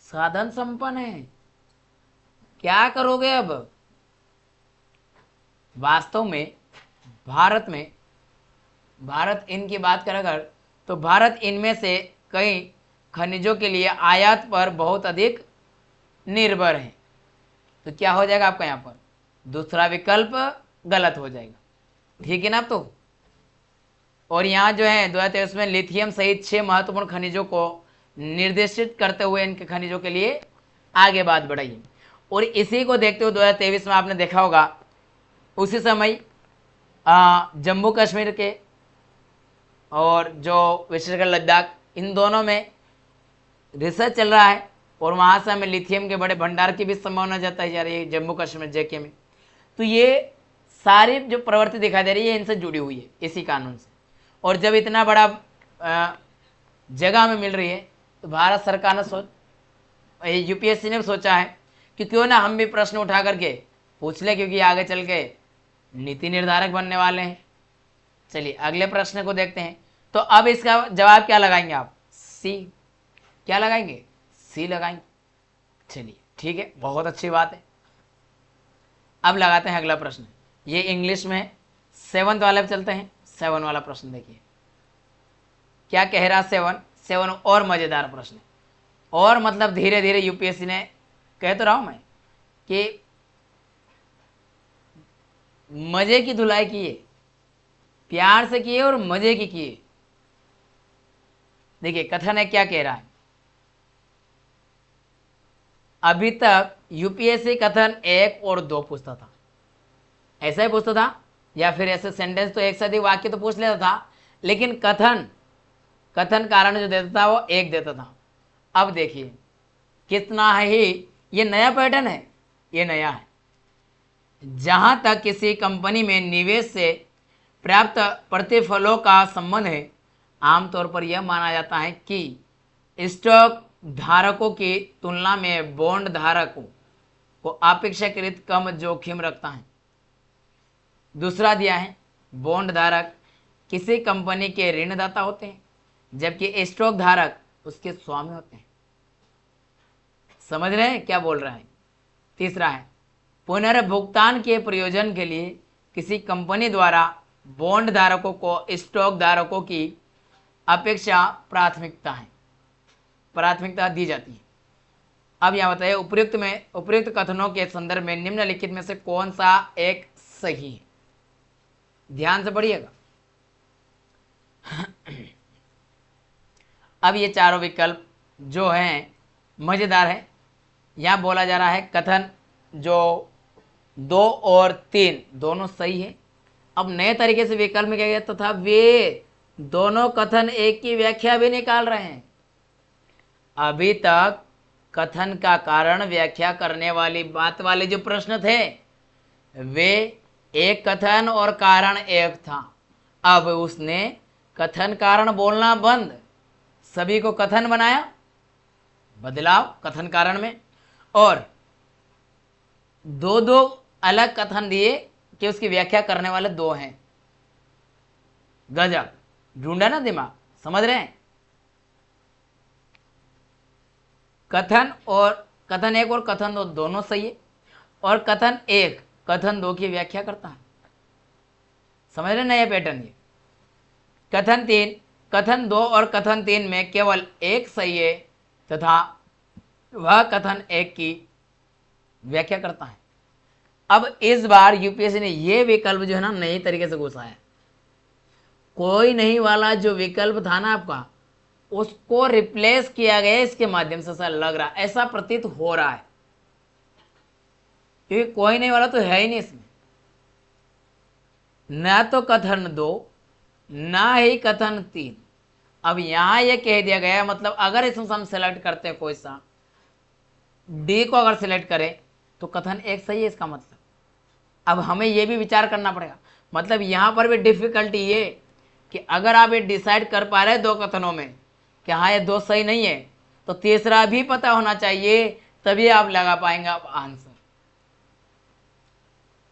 साधन संपन्न है। क्या करोगे अब? वास्तव में भारत इनकी बात करें अगर, तो भारत इनमें से कई खनिजों के लिए आयात पर बहुत अधिक निर्भर है। तो क्या हो जाएगा आपका यहाँ पर? दूसरा विकल्प गलत हो जाएगा, ठीक है ना? तो और यहाँ जो है 2023 में लिथियम सहित 6 महत्वपूर्ण खनिजों को निर्देशित करते हुए इनके खनिजों के लिए आगे बात बढ़ाई। और इसी को देखते हुए 2023 में आपने देखा होगा उसी समय जम्मू कश्मीर के और जो विशेषकर लद्दाख, इन दोनों में रिसर्च चल रहा है और वहाँ से हमें लिथियम के बड़े भंडार की भी संभावना जताई जा रही है जम्मू कश्मीर जेके में। तो ये सारी जो प्रवृत्ति दिखाई दे रही है इनसे जुड़ी हुई है इसी कानून से। और जब इतना बड़ा जगह हमें मिल रही है तो भारत सरकार ने यूपीएससी ने सोचा है कि क्यों ना हम भी प्रश्न उठा करके पूछ ले, क्योंकि आगे चल के नीति निर्धारक बनने वाले हैं। चलिए अगले प्रश्न को देखते हैं। तो अब इसका जवाब क्या लगाएंगे आप? सी। क्या लगाएंगे? सी लगाएंगे। चलिए ठीक है, बहुत अच्छी बात है। अब लगाते हैं अगला प्रश्न। ये इंग्लिश में है, 7th वाले पे चलते हैं। 7 वाला प्रश्न देखिए क्या कह रहा। 7 और मजेदार प्रश्न, और मतलब धीरे धीरे यूपीएससी ने, कह तो रहा हूं मैं कि मजे की धुलाई किए, प्यार से किए और मजे की किए। देखिए कथन है, क्या कह रहा है। अभी तक यूपीएससी कथन 1 और 2 पूछता था, ऐसा ही पूछता था, या फिर ऐसे सेंटेंस तो एक साथ ही वाक्य तो पूछ लेता था, लेकिन कथन कारण जो देता था वो 1 देता था। अब देखिए कितना है ही, ये नया पैटर्न है, ये नया है। जहां तक किसी कंपनी में निवेश से प्राप्त प्रतिफलों का संबंध है, आमतौर पर यह माना जाता है कि स्टॉक धारकों की तुलना में बॉन्ड धारकों को अपेक्षाकृत कम जोखिम रखता है। दूसरा दिया है, बॉन्ड धारक किसी कंपनी के ऋणदाता होते हैं, जबकि स्टॉक धारक उसके स्वामी होते हैं। समझ रहे हैं क्या बोल रहा है। तीसरा है, पुनर्भुगतान के प्रयोजन के लिए किसी कंपनी द्वारा बॉन्ड धारकों को स्टॉक धारकों की अपेक्षा प्राथमिकता दी जाती है। अब यहाँ बताइए उपयुक्त कथनों के संदर्भ में निम्नलिखित में से कौन सा एक सही है? ध्यान से पढ़िएगा। अब ये चारों विकल्प जो हैं मजेदार है। यहाँ बोला जा रहा है कथन जो 2 और 3 दोनों सही है। अब नए तरीके से विकल्प में क्या गया तथा वे दोनों कथन एक की व्याख्या भी निकाल रहे हैं। अभी तक कथन का कारण व्याख्या करने वाली बात वाले जो प्रश्न थे वे एक कथन और कारण एक था। अब उसने कथन कारण बोलना बंद, सभी को कथन बनाया, बदलाव कथन कारण में, और दो अलग कथन दिए कि उसकी व्याख्या करने वाले 2 हैं। गजब, ढूंढा ना दिमाग, समझ रहे हैं? कथन 1 और कथन 2 दोनों सही है, और कथन 1 कथन 2 की व्याख्या करता है। समझ रहे नया पैटर्न? ये कथन 2 और कथन 3 में केवल एक सही है तथा वह कथन 1 की व्याख्या करता है। अब इस बार यूपीएससी ने यह विकल्प जो है ना नई तरीके से घुसाया। कोई नहीं वाला जो विकल्प था ना आपका, उसको रिप्लेस किया गया इसके माध्यम से। ऐसा लग रहा, ऐसा प्रतीत हो रहा है, क्योंकि कोई नहीं वाला तो है ही नहीं इसमें, ना तो कथन 2 ना ही कथन 3। अब यहां यह कह दिया गया, मतलब अगर इसमें हम सेलेक्ट करते हैं कोई सा डी को अगर सिलेक्ट करें तो कथन 1 सही है, इसका मतलब। अब हमें यह भी विचार करना पड़ेगा, मतलब यहां पर भी डिफिकल्टी ये कि अगर आप ये डिसाइड कर पा रहे हैं 2 कथनों में कि हाँ ये 2 सही नहीं है, तो तीसरा भी पता होना चाहिए, तभी आप लगा पाएंगे आप आंसर।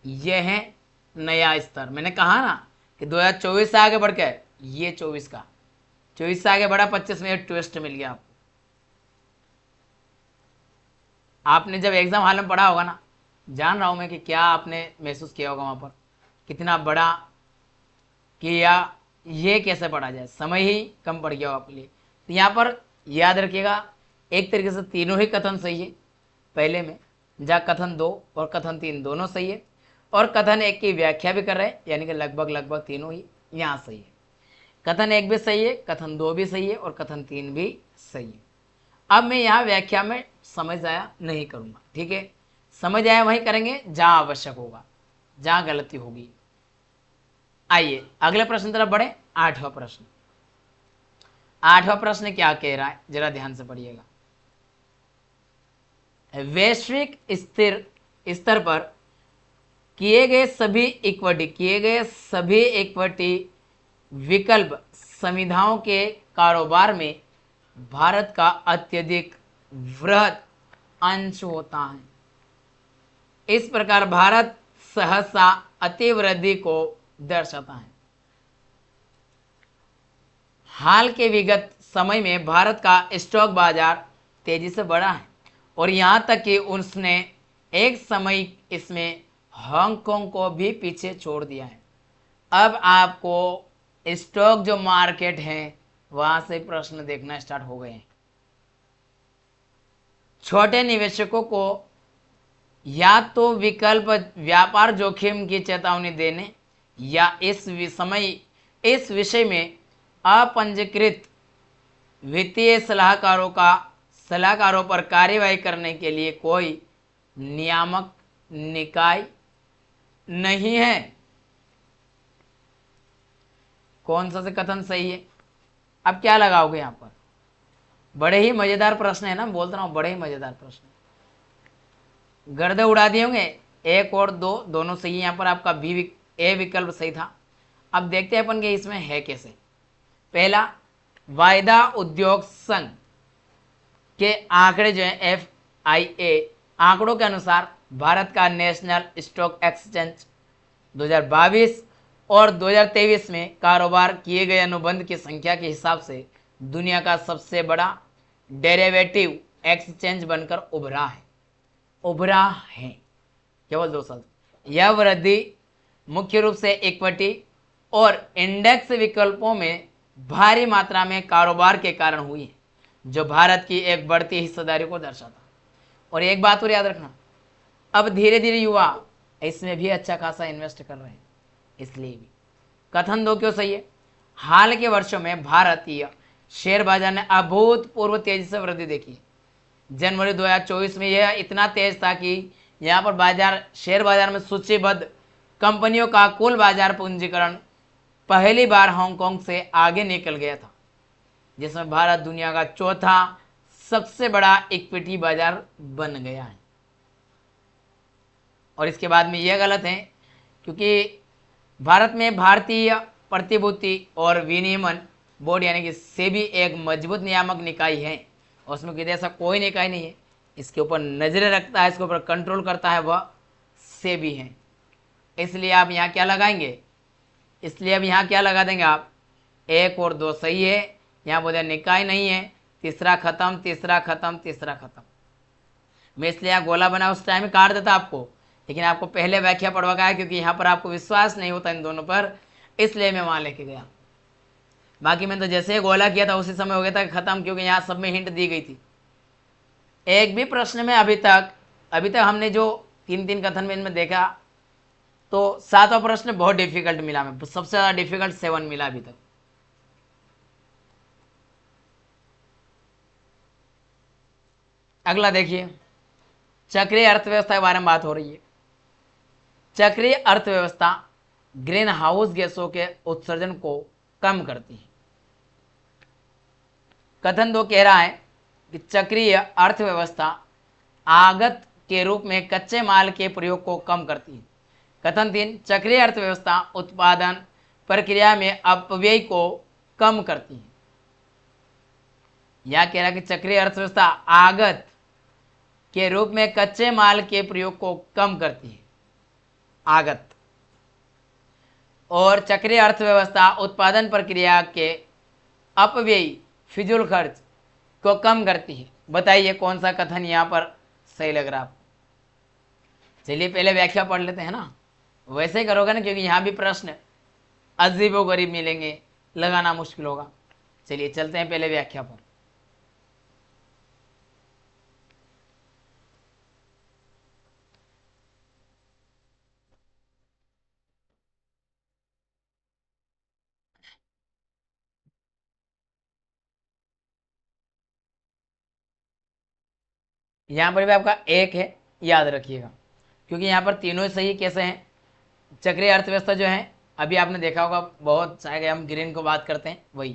यह है नया स्तर। मैंने कहा ना कि 2024 से आगे बढ़ के ये 24 से आगे बढ़ा, 25 में ट्विस्ट मिल गया आपको। आपने जब एग्जाम हॉल में पढ़ा होगा ना, जान रहा हूं मैं कि क्या आपने महसूस किया होगा वहां पर, कितना बड़ा कि या ये कैसे पढ़ा जाए, समय ही कम पड़ गया हो आपके लिए। तो यहाँ पर याद रखिएगा, एक तरीके से तीनों ही कथन सही है पहले में, जहाँ कथन 2 और कथन 3 दोनों सही है, और कथन 1 की व्याख्या भी कर रहे हैं, यानी कि लगभग तीनों ही यहाँ सही है। कथन 1 भी सही है, कथन 2 भी सही है, और कथन 3 भी सही है। अब मैं यहाँ व्याख्या में समझ आया नहीं करूँगा, ठीक है? समझ आया वहीं करेंगे जहाँ आवश्यक होगा, जहाँ गलती होगी। आइए अगले प्रश्न तरफ बढ़े। 8वां प्रश्न क्या कह रहा है, जरा ध्यान से पढ़िएगा। वैश्विक स्तर पर किए गए सभी इक्विटी विकल्प संविधाओं के कारोबार में भारत का अत्यधिक वृहद अंश होता है। इस प्रकार भारत सहसा अतिवृद्धि को दर्शाता है। हाल के विगत समय में भारत का स्टॉक बाजार तेजी से बढ़ा है, और यहां तक कि उसने एक समय इसमें हांगकांग को भी पीछे छोड़ दिया है। अब आपको स्टॉक जो मार्केट है वहां से प्रश्न देखना स्टार्ट हो गए हैं। छोटे निवेशकों को या तो विकल्प व्यापार जोखिम की चेतावनी देने या इस विषय में अपंजीकृत वित्तीय सलाहकारों पर कार्यवाही करने के लिए कोई नियामक निकाय नहीं है। कौन सा से कथन सही है? अब क्या लगाओगे यहां पर? बड़े ही मजेदार प्रश्न है ना, बोल रहा हूं बड़े ही मजेदार प्रश्न। गर्दे उड़ा दिए होंगे। 1 और 2 दोनों सही। यहाँ पर आपका ए विकल्प सही था। अब देखते हैं अपन के इसमें है कैसे। पहला, वायदा उद्योग संघ के आंकड़े जो है FIA आंकड़ों के अनुसार भारत का नेशनल स्टॉक एक्सचेंज 2022 और 2023 में कारोबार किए गए अनुबंध की संख्या के हिसाब से दुनिया का सबसे बड़ा डेरिवेटिव एक्सचेंज बनकर उभरा है। केवल 2 साल। यह वृद्धि मुख्य रूप से इक्विटी और इंडेक्स विकल्पों में भारी मात्रा में कारोबार के कारण हुई है, जो भारत की एक बढ़ती हिस्सेदारी को दर्शाता। और एक बात और याद रखना, अब धीरे धीरे युवा इसमें भी अच्छा खासा इन्वेस्ट कर रहे हैं, इसलिए भी कथन दो क्यों सही है। हाल के वर्षों में भारतीय शेयर बाजार ने अभूतपूर्व तेजी से वृद्धि देखी है। जनवरी 2024 में यह इतना तेज था कि यहाँ पर शेयर बाजार में सूचीबद्ध कंपनियों का कुल बाजार पूंजीकरण पहली बार हांगकांग से आगे निकल गया था, जिसमें भारत दुनिया का चौथा सबसे बड़ा इक्विटी बाजार बन गया है। और इसके बाद में यह गलत है, क्योंकि भारत में भारतीय प्रतिभूति और विनियमन बोर्ड यानी कि सेबी एक मजबूत नियामक निकाय है, और उसमें किसी ऐसा कोई निकाय नहीं है, इसके ऊपर नजरें रखता है, इसके ऊपर कंट्रोल करता है, वह सेबी है। इसलिए आप यहाँ क्या लगाएंगे, इसलिए अब यहाँ क्या लगा देंगे आप, 1 और 2 सही है, यहाँ बोले निकाय नहीं है, तीसरा खत्म, तीसरा खत्म, तीसरा खत्म। मैं इसलिए यहाँ गोला बना उस टाइम में काट देता आपको, लेकिन आपको पहले व्याख्या पढ़वा है, क्योंकि यहाँ पर आपको विश्वास नहीं होता इन दोनों पर, इसलिए मैं वहाँ लेके गया। बाकी मैंने तो जैसे ही गोला किया था उसी समय हो गया था खत्म, क्योंकि यहाँ सब में हिंट दी गई थी। एक भी प्रश्न में अभी तक हमने जो 3 कथन में इनमें देखा, तो 7वां प्रश्न बहुत डिफिकल्ट मिला, मैं सबसे ज़्यादा डिफिकल्ट 7 मिला अभी तक। अगला देखिए, चक्रीय अर्थव्यवस्था के बारे में बात हो रही है। चक्रीय अर्थव्यवस्था ग्रीन हाउस गैसों के उत्सर्जन को कम करती है। कथन 2 कह रहा है कि चक्रीय अर्थव्यवस्था आगत के रूप में कच्चे माल के प्रयोग को कम करती है। कथन 3, चक्रीय अर्थव्यवस्था उत्पादन प्रक्रिया में अपव्यय को कम करती है। यह कह रहा है कि चक्रीय अर्थव्यवस्था आगत के रूप में कच्चे माल के प्रयोग को कम करती है, आगत, और चक्रीय अर्थव्यवस्था उत्पादन प्रक्रिया के अपव्यय फिजूल खर्च को कम करती है। बताइए कौन सा कथन यहाँ पर सही लग रहा है आपको। चलिए पहले व्याख्या पढ़ लेते हैं ना, वैसे ही करोगे ना, क्योंकि यहाँ भी प्रश्न अजीबो गरीब मिलेंगे, लगाना मुश्किल होगा। चलिए चलते हैं पहले व्याख्या पर। यहाँ पर भी आपका 1 है, याद रखिएगा, क्योंकि यहाँ पर तीनों सही कैसे हैं। चक्रीय अर्थव्यवस्था जो है अभी आपने देखा होगा, बहुत चाहे हम ग्रीन को बात करते हैं वही।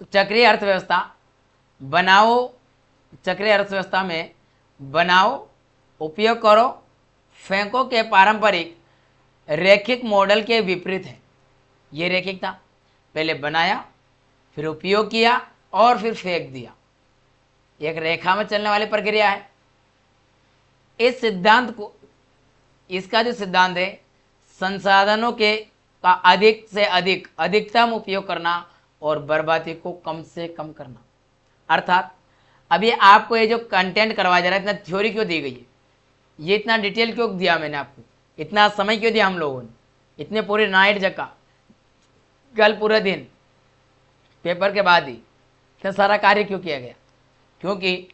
तो चक्रीय अर्थव्यवस्था बनाओ, चक्रीय अर्थव्यवस्था में बनाओ, उपयोग करो, फेंको के पारंपरिक रैखिक मॉडल के विपरीत है। ये रैखिक था, पहले बनाया, फिर उपयोग किया और फिर फेंक दिया, एक रेखा में चलने वाली प्रक्रिया है। इस सिद्धांत को, इसका जो सिद्धांत है, संसाधनों के का अधिक से अधिक अधिकतम उपयोग करना और बर्बादी को कम से कम करना। अर्थात अभी आपको ये जो कंटेंट करवाया जा रहा है, इतना थ्योरी क्यों दी गई है, ये इतना डिटेल क्यों दिया मैंने आपको, इतना समय क्यों दिया हम लोगों ने, इतने पूरी नाइट जगह, कल पूरे दिन पेपर के बाद ही इतना सारा कार्य क्यों किया गया, क्योंकि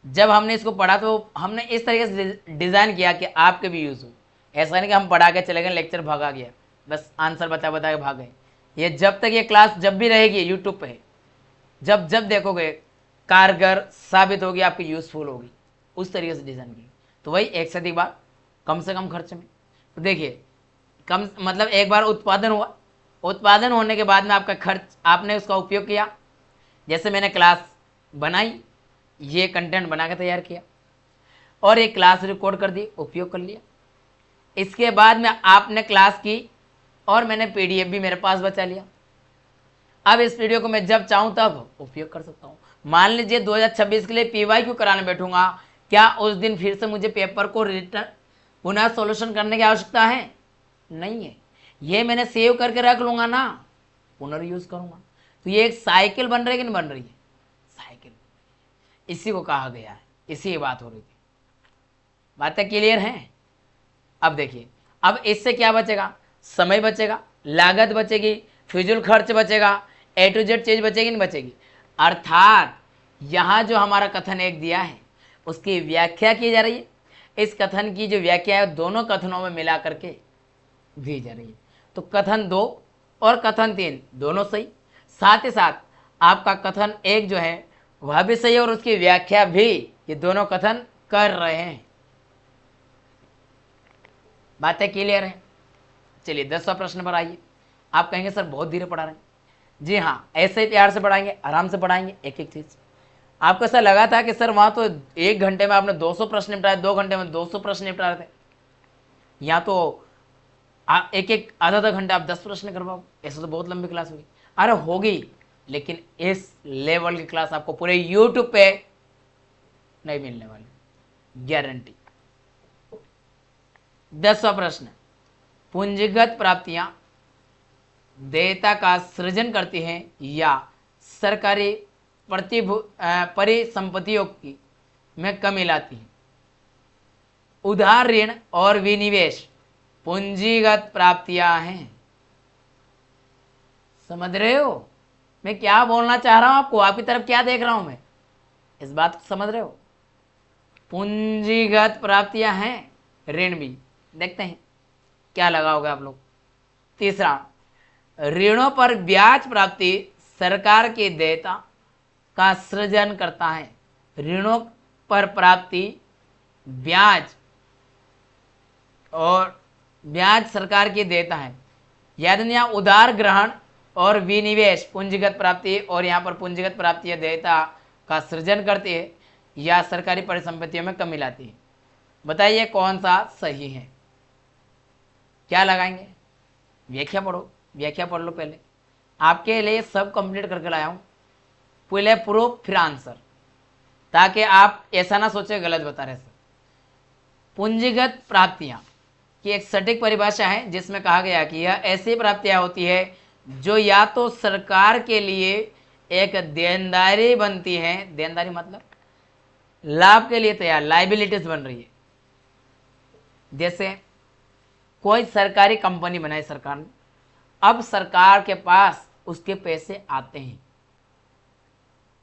जब हमने इसको पढ़ा तो हमने इस तरीके से डिज़ाइन किया कि आपके भी यूज़ हो। ऐसा नहीं कि हम पढ़ा के चले गए, लेक्चर भागा गया, बस आंसर बता के भाग गए। ये जब तक ये क्लास जब भी रहेगी यूट्यूब पे, जब देखोगे कारगर साबित होगी, आपकी यूज़फुल होगी, उस तरीके से डिज़ाइन की। तो वही एक से अधिक बार कम से कम खर्च में। तो देखिए कम मतलब एक बार उत्पादन हुआ, उत्पादन होने के बाद में आपका खर्च, आपने उसका उपयोग किया, जैसे मैंने क्लास बनाई, ये कंटेंट बना के तैयार किया और एक क्लास रिकॉर्ड कर दी, उपयोग कर लिया। इसके बाद में आपने क्लास की और मैंने पीडीएफ भी मेरे पास बचा लिया। अब इस वीडियो को मैं जब चाहूँ तब उपयोग कर सकता हूँ। मान लीजिए 2026 के लिए पीवाईक्यू कराने बैठूंगा, क्या उस दिन फिर से मुझे पेपर को रिटर्न पुनः सॉल्यूशन करने की आवश्यकता है? नहीं है। ये मैंने सेव करके रख लूंगा ना, पुनर्यूज करूंगा। तो ये एक साइकिल बन रही है कि नहीं बन रही है? साइकिल, इसी को कहा गया है, इसी की बात हो रही थी। बातें क्लियर हैं? अब देखिए, अब इससे क्या बचेगा, समय बचेगा, लागत बचेगी, फिजूल खर्च बचेगा, ए टू जेड चीज बचेगी नहीं बचेगी। अर्थात यहाँ जो हमारा कथन एक दिया है उसकी व्याख्या की जा रही है। इस कथन की जो व्याख्या है दोनों कथनों में मिला करके दी जा रही है। तो कथन 2 और कथन 3 दोनों सही, साथ ही साथ आपका कथन 1 जो है वह भी सही और उसकी व्याख्या भी ये दोनों कथन कर रहे हैं। बातें क्लियर है? चलिए 10वां प्रश्न पर आइए। आप कहेंगे सर बहुत धीरे पढ़ा रहे हैं। जी हाँ, ऐसे ही प्यार से पढ़ाएंगे, आराम से पढ़ाएंगे, एक एक चीज। आपको ऐसा लगा था कि सर वहां तो 1 घंटे में आपने 200 प्रश्न निपटाए, 2 घंटे में 200 प्रश्न निपटा रहे थे, यहाँ तो एक एक आधा आधा घंटा आप 10 प्रश्न करवाओ, ऐसा तो बहुत लंबी क्लास होगी। अरे होगी, लेकिन इस लेवल की क्लास आपको पूरे यूट्यूब पे नहीं मिलने वाली, गारंटी। 10वां प्रश्न, पूंजीगत प्राप्तियां देयता का सृजन करती हैं या सरकारी परिसंपत्तियों की में कमी लाती हैं? उधार ऋण और विनिवेश पूंजीगत प्राप्तियां हैं। समझ रहे हो मैं क्या बोलना चाह रहा हूं आपको? आपकी तरफ क्या देख रहा हूं मैं? इस बात को समझ रहे हो? पूंजीगत प्राप्तियां हैं, ऋण भी। देखते हैं क्या लगाओगे आप लोग। तीसरा, ऋणों पर ब्याज प्राप्ति सरकार की देयता का सृजन करता है। ऋणों पर प्राप्ति ब्याज और ब्याज सरकार की देता है। याद नहीं, यहाँ उधार ग्रहण और विनिवेश पूंजीगत प्राप्ति, और यहाँ पर पूंजीगत प्राप्ति देयता का सृजन करती है या सरकारी परिसंपत्तियों में कमी लाती है। बताइए कौन सा सही है? क्या लगाएंगे? व्याख्या पढ़ो, व्याख्या पढ़ लो पहले। आपके लिए सब कंप्लीट करके लाया हूं, पहले प्रूफ फिर आंसर, ताकि आप ऐसा ना सोचे गलत बता रहे सर। पूंजीगत प्राप्तियां की एक सटीक परिभाषा है जिसमें कहा गया कि यह ऐसी प्राप्तियां होती है जो या तो सरकार के लिए एक देनदारी बनती है, देनदारी मतलब लाभ के लिए तैयार, लाइबिलिटीज बन रही है। जैसे कोई सरकारी कंपनी बनाई सरकार ने, अब सरकार के पास उसके पैसे आते हैं,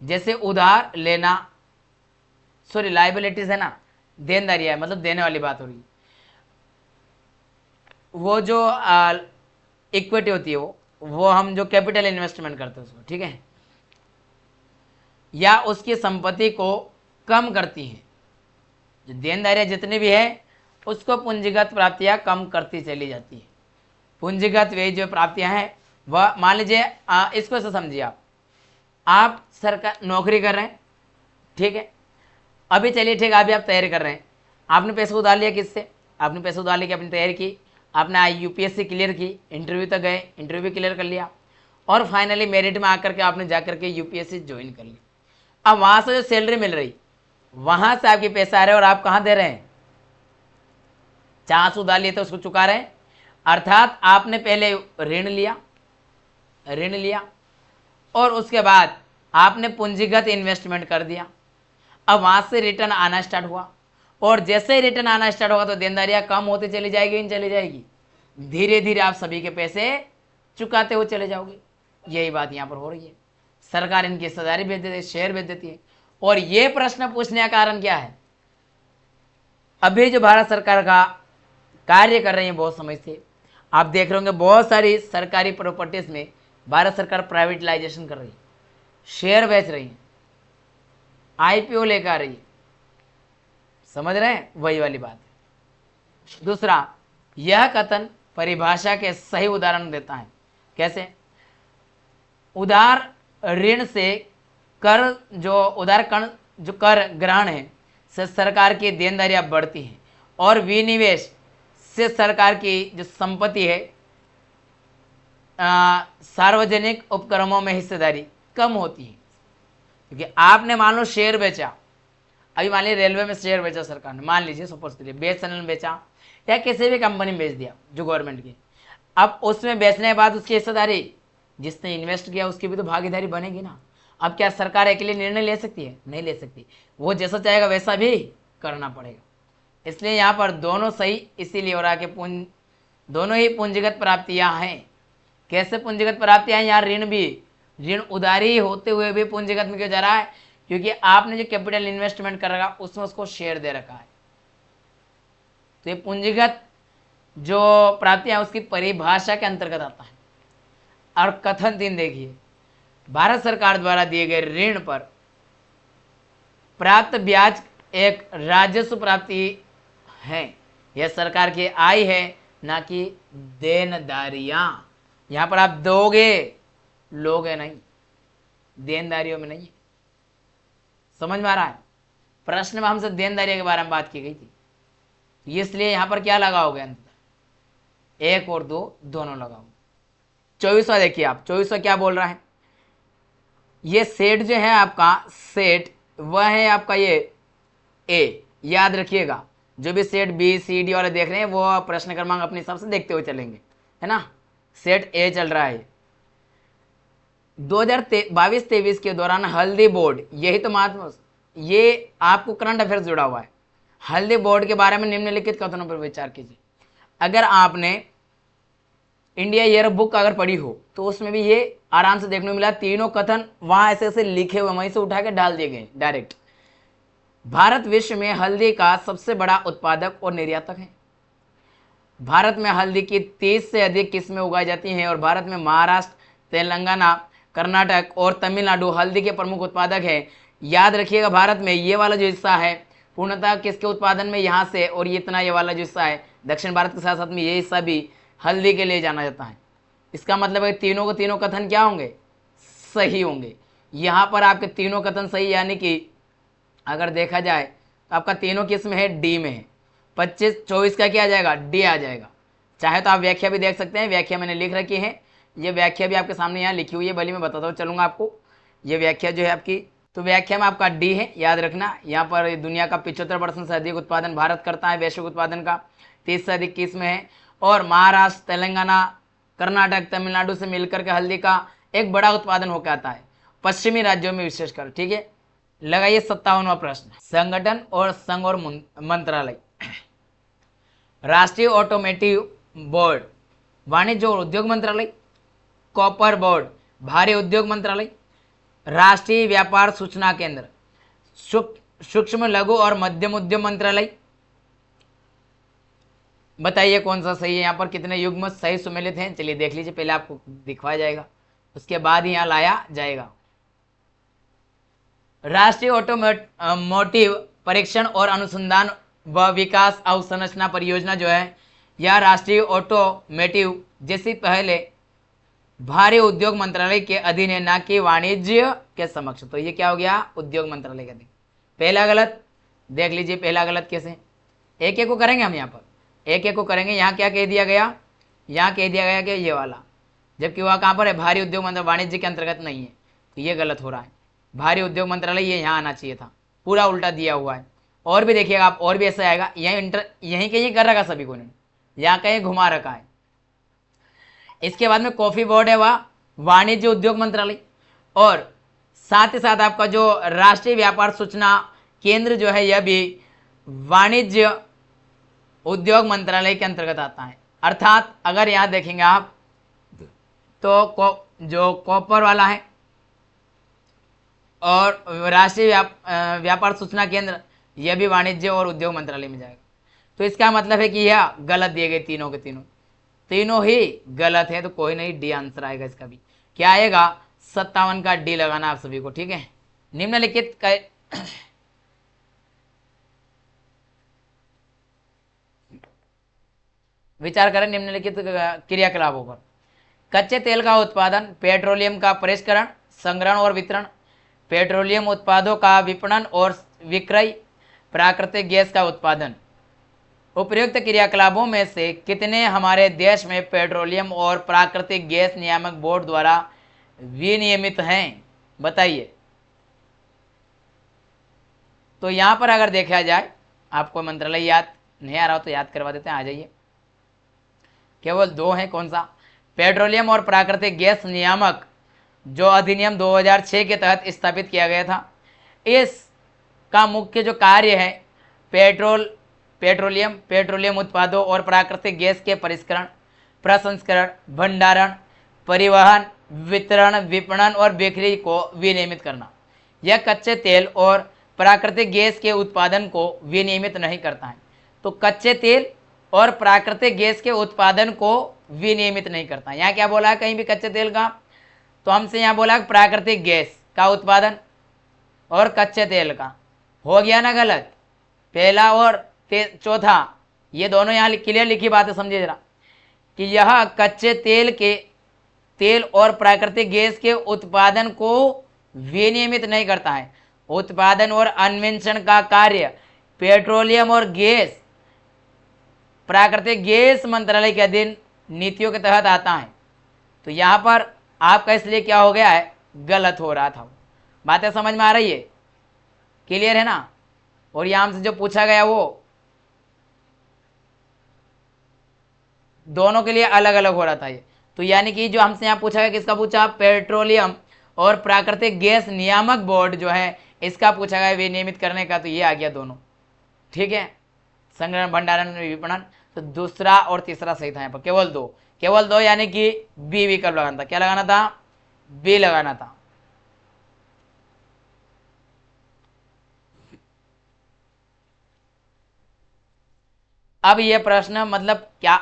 जैसे उधार लेना, सॉरी लाइबिलिटीज है ना, देनदारी है मतलब देने वाली बात हो रही है। वो जो इक्विटी होती है वो हम जो कैपिटल इन्वेस्टमेंट करते हैं उसको, ठीक है, या उसकी संपत्ति को कम करती है। जो देनदारियां जितनी भी है उसको पूंजीगत प्राप्तियां कम करती चली जाती है। पूंजीगत वे जो प्राप्तियां हैं वह, मान लीजिए इसको से समझिए, आप सरकार नौकरी कर रहे हैं, ठीक है, अभी चलिए ठीक है, अभी आप तैयारी कर रहे हैं, आपने पैसे उधार लिया किससे? आपने पैसे उधार लेके अपनी तैयारी की, आपने यूपीएससी क्लियर की, इंटरव्यू तक गए, इंटरव्यू क्लियर कर लिया, और फाइनली मेरिट में आकर के आपने जाकर के यूपीएससी ज्वाइन कर ली। अब वहां से जो सैलरी मिल रही वहां से आपके पैसे आ रहे हैं और आप कहां दे रहे हैं? जहां से उधार लिए थे उसको चुका रहे हैं। अर्थात आपने पहले ऋण लिया और उसके बाद आपने पूंजीगत इन्वेस्टमेंट कर दिया। अब वहां से रिटर्न आना स्टार्ट हुआ, और जैसे ही रिटर्न आना स्टार्ट होगा तो देनदारियां कम होती चली जाएगी, नहीं चली जाएगी? धीरे धीरे आप सभी के पैसे चुकाते हुए चले जाओगे। यही बात यहां पर हो रही है। सरकार इनकी हिस्सेदारी बेच देती है, शेयर बेच देती है। और ये प्रश्न पूछने का कारण क्या है? अभी जो भारत सरकार का कार्य कर रही है बहुत समय से, आप देख रहे होंगे बहुत सारी सरकारी प्रॉपर्टीज में भारत सरकार प्राइवेटाइजेशन कर रही है, शेयर बेच रही है, आईपीओ लेकर आ रही है। समझ रहे हैं? वही वाली बात है। दूसरा, यह कथन परिभाषा के सही उदाहरण देता है। कैसे? उधार ऋण से कर जो कर ग्रहण है से सरकार की देनदारियां बढ़ती हैं, और विनिवेश से सरकार की जो संपत्ति है सार्वजनिक उपक्रमों में हिस्सेदारी कम होती है। क्योंकि आपने मान लो शेयर बेचा, अभी मान लीजिए रेलवे में शेयर बेचा सरकार ने, मान लीजिए सपोज करिए, बीएसएनएल बेचा या किसी भी कंपनी में बेच दिया जो गवर्नमेंट की। अब उसमें बेचने के बाद उसकी हिस्सेदारी, जिसने इन्वेस्ट किया उसकी भी तो भागीदारी बनेगी ना। अब क्या सरकार अकेले निर्णय ले सकती है? नहीं ले सकती। वो जैसा चाहेगा वैसा भी करना पड़ेगा। इसलिए यहाँ पर दोनों सही इसीलिए हो रहा है कि दोनों ही पूंजीगत प्राप्तियां हैं। कैसे पूंजीगत प्राप्तियां हैं? यहाँ ऋण भी, ऋण उधारी होते हुए भी पूंजीगत में क्यों जा रहा है? क्योंकि आपने जो कैपिटल इन्वेस्टमेंट कर रखा उसमें उसको शेयर दे रखा है। तो ये पूंजीगत जो प्राप्तियां उसकी परिभाषा के अंतर्गत आता है। और कथन 3 देखिए, भारत सरकार द्वारा दिए गए ऋण पर प्राप्त ब्याज एक राजस्व प्राप्ति है। यह सरकार की आय है, ना कि देनदारियां। यहां पर आप दोगे, लोगे नहीं, देनदारियों में नहीं। समझ में आ रहा है? प्रश्न में हमसे देनदारियों के बारे में बात की गई थी, इसलिए यहां पर क्या लगाओगे? अंत 1 और 2 दोनों लगाओगे। 24वां देखिए आप, 24वां क्या बोल रहा है? ये सेट जो है आपका, सेट वह है आपका ये ए। याद रखिएगा, जो भी सेट बी सी डी वाले देख रहे हैं वो प्रश्न क्रमांक अपने हिसाब से देखते हुए चलेंगे, है ना। सेट ए चल रहा है। 2022-23 के दौरान हल्दी बोर्ड, यही तो महत्व, ये आपको करंट अफेयर्स जुड़ा हुआ है। हल्दी बोर्ड के बारे में निम्नलिखित कथनों पर विचार कीजिए। अगर आपने इंडिया ईयर बुक अगर पढ़ी हो तो उसमें भी ये आराम से देखने को मिला। तीनों कथन वहां ऐसे ऐसे लिखे हुए, वहीं से उठा के डाल दिए गए डायरेक्ट। भारत विश्व में हल्दी का सबसे बड़ा उत्पादक और निर्यातक है। भारत में हल्दी की 30 से अधिक किस्में उगाई जाती हैं और भारत में महाराष्ट्र, तेलंगाना, कर्नाटक और तमिलनाडु हल्दी के प्रमुख उत्पादक है। याद रखिएगा, भारत में ये वाला जो हिस्सा है पूर्णतः किसके उत्पादन में? यहाँ से, और ये इतना ये वाला जो हिस्सा है दक्षिण भारत के साथ साथ में ये हिस्सा भी हल्दी के लिए जाना जाता है। इसका मतलब है तीनों को तीनों कथन क्या होंगे? सही होंगे। यहाँ पर आपके तीनों कथन सही, यानी कि अगर देखा जाए तो आपका तीनों किस में है? डी में है। 25-24 का क्या आ जाएगा? डी आ जाएगा। चाहे तो आप व्याख्या भी देख सकते हैं, व्याख्या मैंने लिख रखी है, ये व्याख्या भी आपके सामने यहाँ लिखी हुई है, भले मैं बताता हूँ चलूँगा आपको। ये व्याख्या जो है आपकी, तो व्याख्या में आपका डी है, याद रखना। यहाँ पर दुनिया का 75% से अधिक उत्पादन भारत करता है, वैश्विक उत्पादन का 30 से अधिक किस्में है, और महाराष्ट्र, तेलंगाना, कर्नाटक, तमिलनाडु से मिलकर के हल्दी का एक बड़ा उत्पादन होकर आता है, पश्चिमी राज्यों में विशेषकर। ठीक है, लगाइए 57वां प्रश्न। संगठन और संघ और मंत्रालय। राष्ट्रीय ऑटोमेटिव बोर्ड, वाणिज्य और उद्योग मंत्रालय, कॉपर बोर्ड, भारी उद्योग मंत्रालय, राष्ट्रीय व्यापार सूचना केंद्र, सूक्ष्म लघु और मध्यम उद्यम मंत्रालय। बताइए कौन सा सही है? यहाँ पर कितने युग्म सही सुमेलित हैं? चलिए देख लीजिए, पहले आपको दिखवाया जाएगा, उसके बाद ही यहाँ लाया जाएगा। राष्ट्रीय ऑटोमोटिव परीक्षण और अनुसंधान व विकास अवसंरचना परियोजना जो है, यह राष्ट्रीय ऑटोमेटिव जैसी पहले भारी उद्योग मंत्रालय के अधीन है, ना कि वाणिज्य के समक्ष। तो ये क्या हो गया? उद्योग मंत्रालय के अधीन। पहला गलत देख लीजिए, पहला गलत कैसे? एक एक को करेंगे हम, यहाँ पर एक एक को करेंगे। यहाँ क्या कह दिया गया? यहाँ कह दिया गया कि ये वाला, जबकि वह कहाँ पर है? भारी उद्योग मंत्रालय, वाणिज्य के अंतर्गत नहीं है, तो ये गलत हो रहा है। भारी उद्योग मंत्रालय ये यहाँ आना चाहिए था, पूरा उल्टा दिया हुआ है। और भी देखिएगा आप, और भी ऐसा आएगा। यहीं कहीं कर रखा सभी को ने, यहाँ कहीं घुमा रखा है। इसके बाद में कॉफी बोर्ड है वह वाणिज्य उद्योग मंत्रालय, और साथ ही साथ आपका जो राष्ट्रीय व्यापार सूचना केंद्र जो है यह भी वाणिज्य उद्योग मंत्रालय के अंतर्गत आता है। अर्थात अगर यहाँ देखेंगे आप तो जो कॉपर वाला है और राष्ट्रीय व्यापार सूचना केंद्र, यह भी वाणिज्य और उद्योग मंत्रालय में जाएगा। तो इसका मतलब है कि यह गलत दिए गए, तीनों के तीनों ही गलत है, तो कोई नहीं, डी आंसर आएगा इसका भी। क्या आएगा? 57 का डी लगाना आप सभी को। ठीक है, निम्नलिखित विचार करें निम्नलिखित क्रियाकलापों पर। कच्चे तेल का उत्पादन, पेट्रोलियम का परिष्करण, संग्रहण और वितरण, पेट्रोलियम उत्पादों का विपणन और विक्रय, प्राकृतिक गैस का उत्पादन। उपयुक्त क्रियाकलापों में से कितने हमारे देश में पेट्रोलियम और प्राकृतिक गैस नियामक बोर्ड द्वारा विनियमित हैं? बताइए। तो यहां पर अगर देखा जाए, आपको मंत्रालय याद नहीं आ रहा हो तो याद करवा देते हैं, आ जाइए। केवल 2 हैं। कौन सा? पेट्रोलियम और प्राकृतिक गैस नियामक, जो अधिनियम 2006 के तहत स्थापित किया गया था। इसका मुख्य जो कार्य है पेट्रोलियम उत्पादों और प्राकृतिक गैस के परिष्करण, प्रसंस्करण, भंडारण, परिवहन, वितरण, विपणन और बिक्री को विनियमित करना। यह कच्चे तेल और प्राकृतिक गैस के उत्पादन को विनियमित नहीं करता है। तो कच्चे तेल और प्राकृतिक गैस के उत्पादन को विनियमित नहीं करता। यहाँ क्या बोला है कहीं भी कच्चे तेल का, तो हमसे यहाँ बोला प्राकृतिक गैस का उत्पादन और कच्चे तेल का, हो गया ना गलत। पहला और चौथा ये दोनों यहाँ क्लियर लिखी बात है, समझिए जरा कि यह कच्चे तेल और प्राकृतिक गैस के उत्पादन को विनियमित नहीं करता है। उत्पादन और अन्वेषण का कार्य पेट्रोलियम और गैस प्राकृतिक गैस मंत्रालय के अधीन नीतियों के तहत आता है। तो यहाँ पर आपका इसलिए क्या हो गया है, गलत हो रहा था। बातें समझ में आ रही है, क्लियर है ना। और यहाँ से जो पूछा गया वो दोनों के लिए अलग अलग हो रहा था ये। तो यानी कि जो हमसे यहाँ पूछा गया किसका पूछा, पेट्रोलियम और प्राकृतिक गैस नियामक बोर्ड जो है इसका पूछा गया विनियमित करने का, तो ये आ गया दोनों। ठीक है, संग्रहण, भंडारण, विपणन। तो दूसरा और तीसरा सही था यहाँ पर, केवल दो यानी कि बी विकल्प लगाना था। क्या लगाना था, बी लगाना था। अब ये प्रश्न मतलब क्या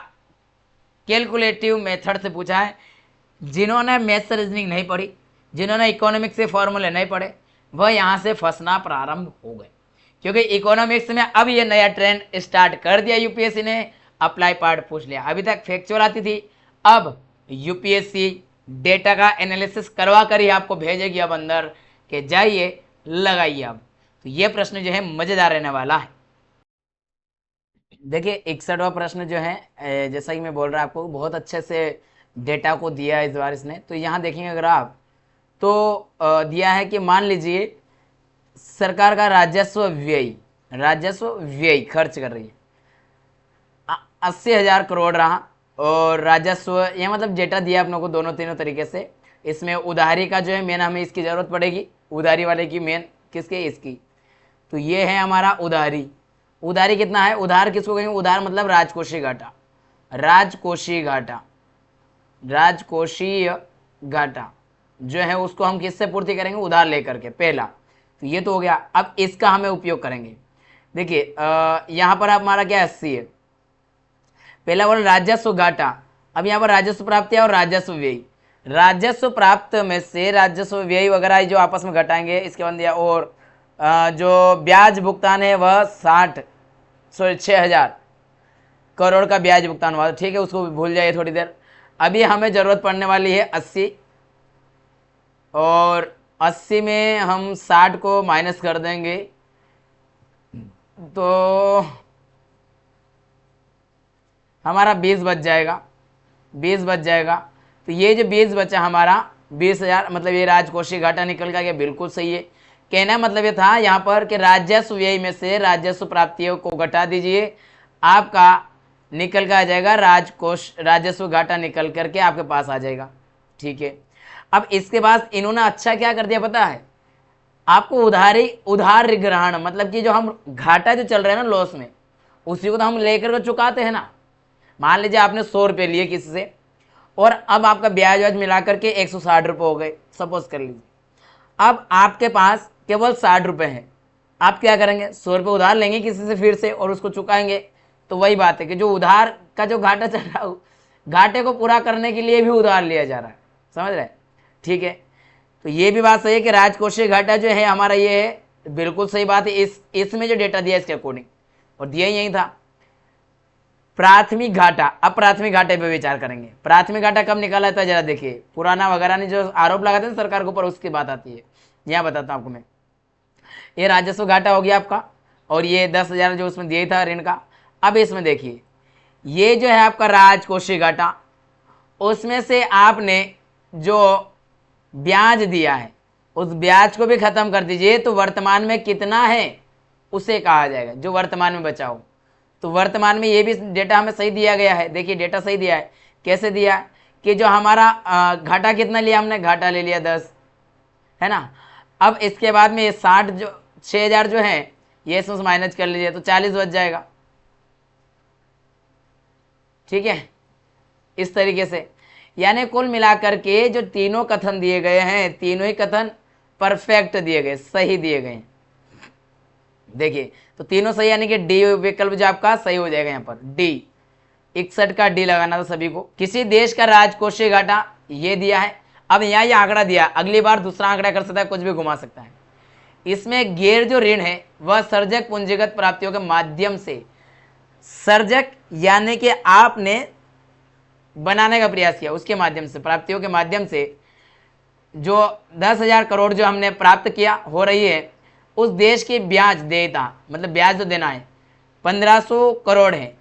कैलकुलेटिव मेथड से पूछा है। जिन्होंने मैथ्स रीजनिंग नहीं पढ़ी, जिन्होंने इकोनॉमिक्स से फॉर्मूले नहीं पढ़े, वह यहाँ से फंसना प्रारंभ हो गए। क्योंकि इकोनॉमिक्स में अब ये नया ट्रेंड स्टार्ट कर दिया, यूपीएससी ने अप्लाई पार्ट पूछ लिया। अभी तक फैक्चुअल आती थी, अब यूपीएससी डेटा का एनालिसिस करवा कर ही आपको भेजेगी अब अंदर के जाइए लगाइए। अब तो ये प्रश्न जो है मजेदार रहने वाला है। देखिए 61वां प्रश्न जो है जैसा कि मैं बोल रहा आपको बहुत अच्छे से डेटा को दिया है इस बार इसने। तो यहाँ देखेंगे अगर आप तो दिया है कि मान लीजिए सरकार का राजस्व व्यय खर्च कर रही है 80,000 करोड़ रहा। और राजस्व यह मतलब डेटा दिया आप लोगों को दोनों तीनों तरीके से। इसमें उधारी का जो है मेन हमें इसकी ज़रूरत पड़ेगी, उधारी वाले की मेन किसके, इसकी। तो ये है हमारा उधारी कितना है, उधार किसको कहेंगे, उधार मतलब राजकोषीय घाटा जो है उसको हम किससे पूर्ति करेंगे, उधार लेकर के, पहला। तो ये तो हो गया। अब इसका हमें उपयोग करेंगे। देखिए यहाँ पर हमारा क्या 80 है, पहला बोला राजस्व घाटा। अब यहाँ पर राजस्व प्राप्ति और राजस्व व्यय, राजस्व प्राप्त में से राजस्व व्यय वगैरह जो आपस में घटाएंगे इसके बाद दिया। और जो ब्याज भुगतान है वह 6,000 करोड़ का ब्याज भुगतान हुआ। ठीक है, उसको भूल जाइए थोड़ी देर। अभी हमें ज़रूरत पड़ने वाली है 80, और 80 में हम 60 को माइनस कर देंगे तो हमारा 20 बच जाएगा। तो ये जो 20 बचा हमारा 20,000 मतलब ये राजकोषीय घाटा निकल गया। बिल्कुल सही है। कहना मतलब ये था यहाँ पर कि राजस्व व्यय में से राजस्व प्राप्तियों को घटा दीजिए, आपका निकल कर आ जाएगा राजस्व घाटा निकल करके आपके पास आ जाएगा। ठीक है, अब इसके बाद इन्होंने अच्छा क्या कर दिया पता है आपको, उधार ग्रहण मतलब कि जो हम घाटा जो चल रहा है ना लॉस में, उसी को तो हम लेकर के चुकाते हैं ना। मान लीजिए आपने 100 रुपये लिए किसी से और अब आपका ब्याज व्याज मिला करके 160 रुपये हो गए, सपोज कर लीजिए। अब आपके पास केवल 60 रुपये हैं, आप क्या करेंगे, 100 रुपये उधार लेंगे किसी से फिर से और उसको चुकाएंगे। तो वही बात है कि जो उधार का जो घाटा चल रहा है, घाटे को पूरा करने के लिए भी उधार लिया जा रहा है, समझ रहे हैं। ठीक है, तो ये भी बात सही है कि राजकोषीय घाटा जो है हमारा ये है, बिल्कुल सही बात है। इसमें जो डेटा दिया इसके अकॉर्डिंग, और दिया यही था। प्राथमिक घाटा, अब प्राथमिक घाटे पे विचार करेंगे। प्राथमिक घाटा कब निकाला था जरा देखिए, पुराना वगैरह ने जो आरोप लगाते हैं सरकार के ऊपर उसकी बात आती है। यहाँ बताता हूँ आपको मैं, ये राजस्व घाटा हो गया आपका, और ये 10,000 जो उसमें दिया था ऋण का। अब इसमें देखिए ये जो है आपका राजकोषीय घाटा, उसमें से आपने जो ब्याज दिया है उस ब्याज को भी खत्म कर दीजिए, तो वर्तमान में कितना है उसे कहा जाएगा जो वर्तमान में बचा हो। तो वर्तमान में ये भी डेटा हमें सही दिया गया है। देखिए डेटा सही दिया है, कैसे दिया कि जो हमारा घाटा कितना लिया हमने, घाटा ले लिया 10, है ना। अब इसके बाद में ये 60 जो 6,000 जो है ये इसमें माइनस कर लीजिए तो 40 बच जाएगा। ठीक है, इस तरीके से। यानी कुल मिलाकर के जो तीनों कथन दिए गए हैं, तीनों ही कथन परफेक्ट दिए गए, सही दिए गए। देखिए तो तीनों सही, यानी कि डी विकल्प जो आपका सही हो जाएगा। यहाँ पर डी 61 का डी लगाना था सभी को। किसी देश का राजकोषीय घाटा ये दिया है। अब यहाँ ये आंकड़ा दिया, अगली बार दूसरा आंकड़ा कर सकता है, कुछ भी घुमा सकता है। इसमें गैर जो ऋण है वह सर्जक पूंजीगत प्राप्तियों के माध्यम से, सर्जक यानी कि आपने बनाने का प्रयास किया, उसके माध्यम से, प्राप्तियों के माध्यम से जो 10,000 करोड़ जो हमने प्राप्त किया हो रही है, उस देश की ब्याज देयता, मतलब ब्याज जो देना है 1500 करोड़ है,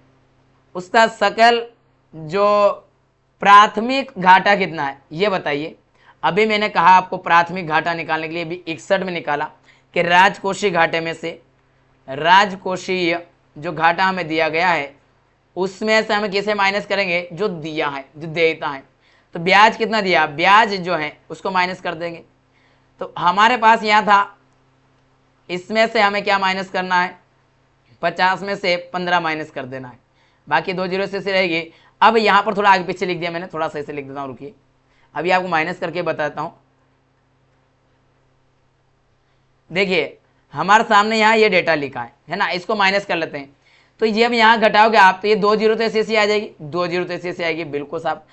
उसका सकल जो प्राथमिक घाटा कितना है ये बताइए। अभी मैंने कहा आपको प्राथमिक घाटा निकालने के लिए भी 61 में निकाला कि राजकोषीय घाटे में से, राजकोषीय जो घाटा हमें दिया गया है उसमें से हमें किसे माइनस करेंगे, जो दिया है, जो देयता है। तो ब्याज कितना दिया, ब्याज जो है उसको माइनस कर देंगे। तो हमारे पास यहाँ था, इसमें से हमें क्या माइनस करना है, 50 में से 15 माइनस कर देना है, बाकी 2 जीरो से रहेगी। अब यहाँ पर थोड़ा आगे पीछे लिख दिया मैंने, थोड़ा सही से लिख देता हूँ, रुकिए अभी आपको माइनस करके बताता हूँ। देखिए हमारे सामने यहाँ ये डेटा लिखा है ना, इसको माइनस कर लेते हैं। तो ये अब यहाँ घटाओगे आप तो ये 2 जीरो तो ऐसी आ जाएगी, 2 जीरो तो ऐसी आएगी, बिल्कुल साहब।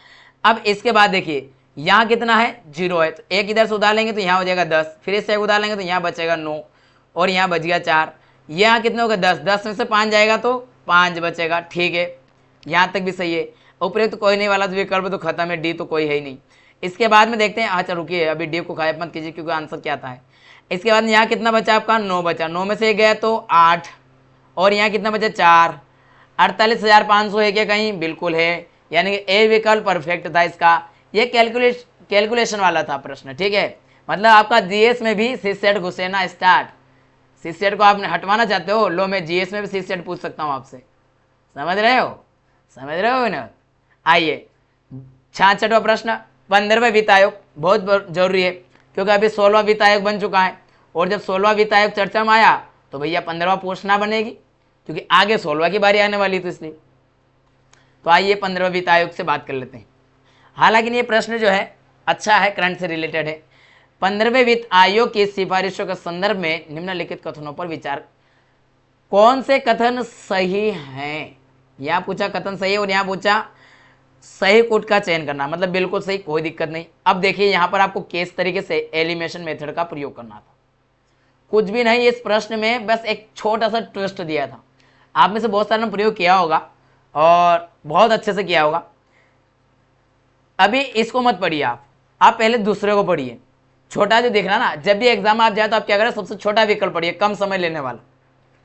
अब इसके बाद देखिए यहाँ कितना है, 0 है, तो एक इधर से उधार लेंगे तो यहाँ हो जाएगा 10, फिर इससे उधार लेंगे तो यहाँ बचेगा 9 और यहाँ बच गया 4। यहाँ कितने होगा 10, 10 में से 5 जाएगा तो 5 बचेगा, ठीक है, यहाँ तक भी सही है। उपयुक्त तो कोई नहीं वाला तो विकल्प तो खत्म है, डी तो कोई है ही नहीं। इसके बाद में देखते हैं, अच्छा रुकिए अभी डी को गायब मत कीजिए क्योंकि आंसर क्या आता है। इसके बाद यहाँ कितना बचा आपका, 9 बचा, 9 में से एक गया तो 8 और यहाँ कितना बचा 4, 48,500 है क्या कहीं, बिल्कुल है, यानी कि ए विकल्प परफेक्ट था इसका। ये कैलकुलेशन वाला था प्रश्न, ठीक है, मतलब आपका जीएस में भी सी सेट घुसेना स्टार्ट। सी सेट को आपने हटवाना चाहते हो, लो मैं जीएस में भी सी सेट पूछ सकता हूँ आपसे, समझ रहे हो ना। आइए 66वां प्रश्न, 15वें वित्त आयोग बहुत जरूरी है क्योंकि अभी 16वां वित्त आयोग बन चुका है, और जब 16वां वित्त आयोग चर्चा में आया तो भैया 15वां पूछना बनेगी क्योंकि आगे 16वां की बारी आने वाली, तो इसलिए तो आइए 15वें वित्त आयोग से बात कर लेते हैं। हालांकि ये प्रश्न जो है अच्छा है, करंट से रिलेटेड है। 15वें वित्त आयोग की सिफारिशों के संदर्भ में निम्नलिखित कथनों पर विचार, कौन से कथन सही हैं। यहाँ पूछा कथन सही है और यहाँ पूछा सही कोट का चयन करना, मतलब बिल्कुल सही, कोई दिक्कत नहीं। अब देखिए यहाँ पर आपको किस तरीके से एलिमिनेशन मेथड का प्रयोग करना था, कुछ भी नहीं, इस प्रश्न में बस एक छोटा सा ट्विस्ट दिया था। आप में से बहुत सारे ने प्रयोग किया होगा और बहुत अच्छे से किया होगा। अभी इसको मत पढ़िए आप पहले दूसरे को पढ़िए। छोटा जो दिख रहा ना, जब भी एग्जाम आप जाए तो आप क्या करें, सबसे छोटा विकल्प पढ़िए, कम समय लेने वाला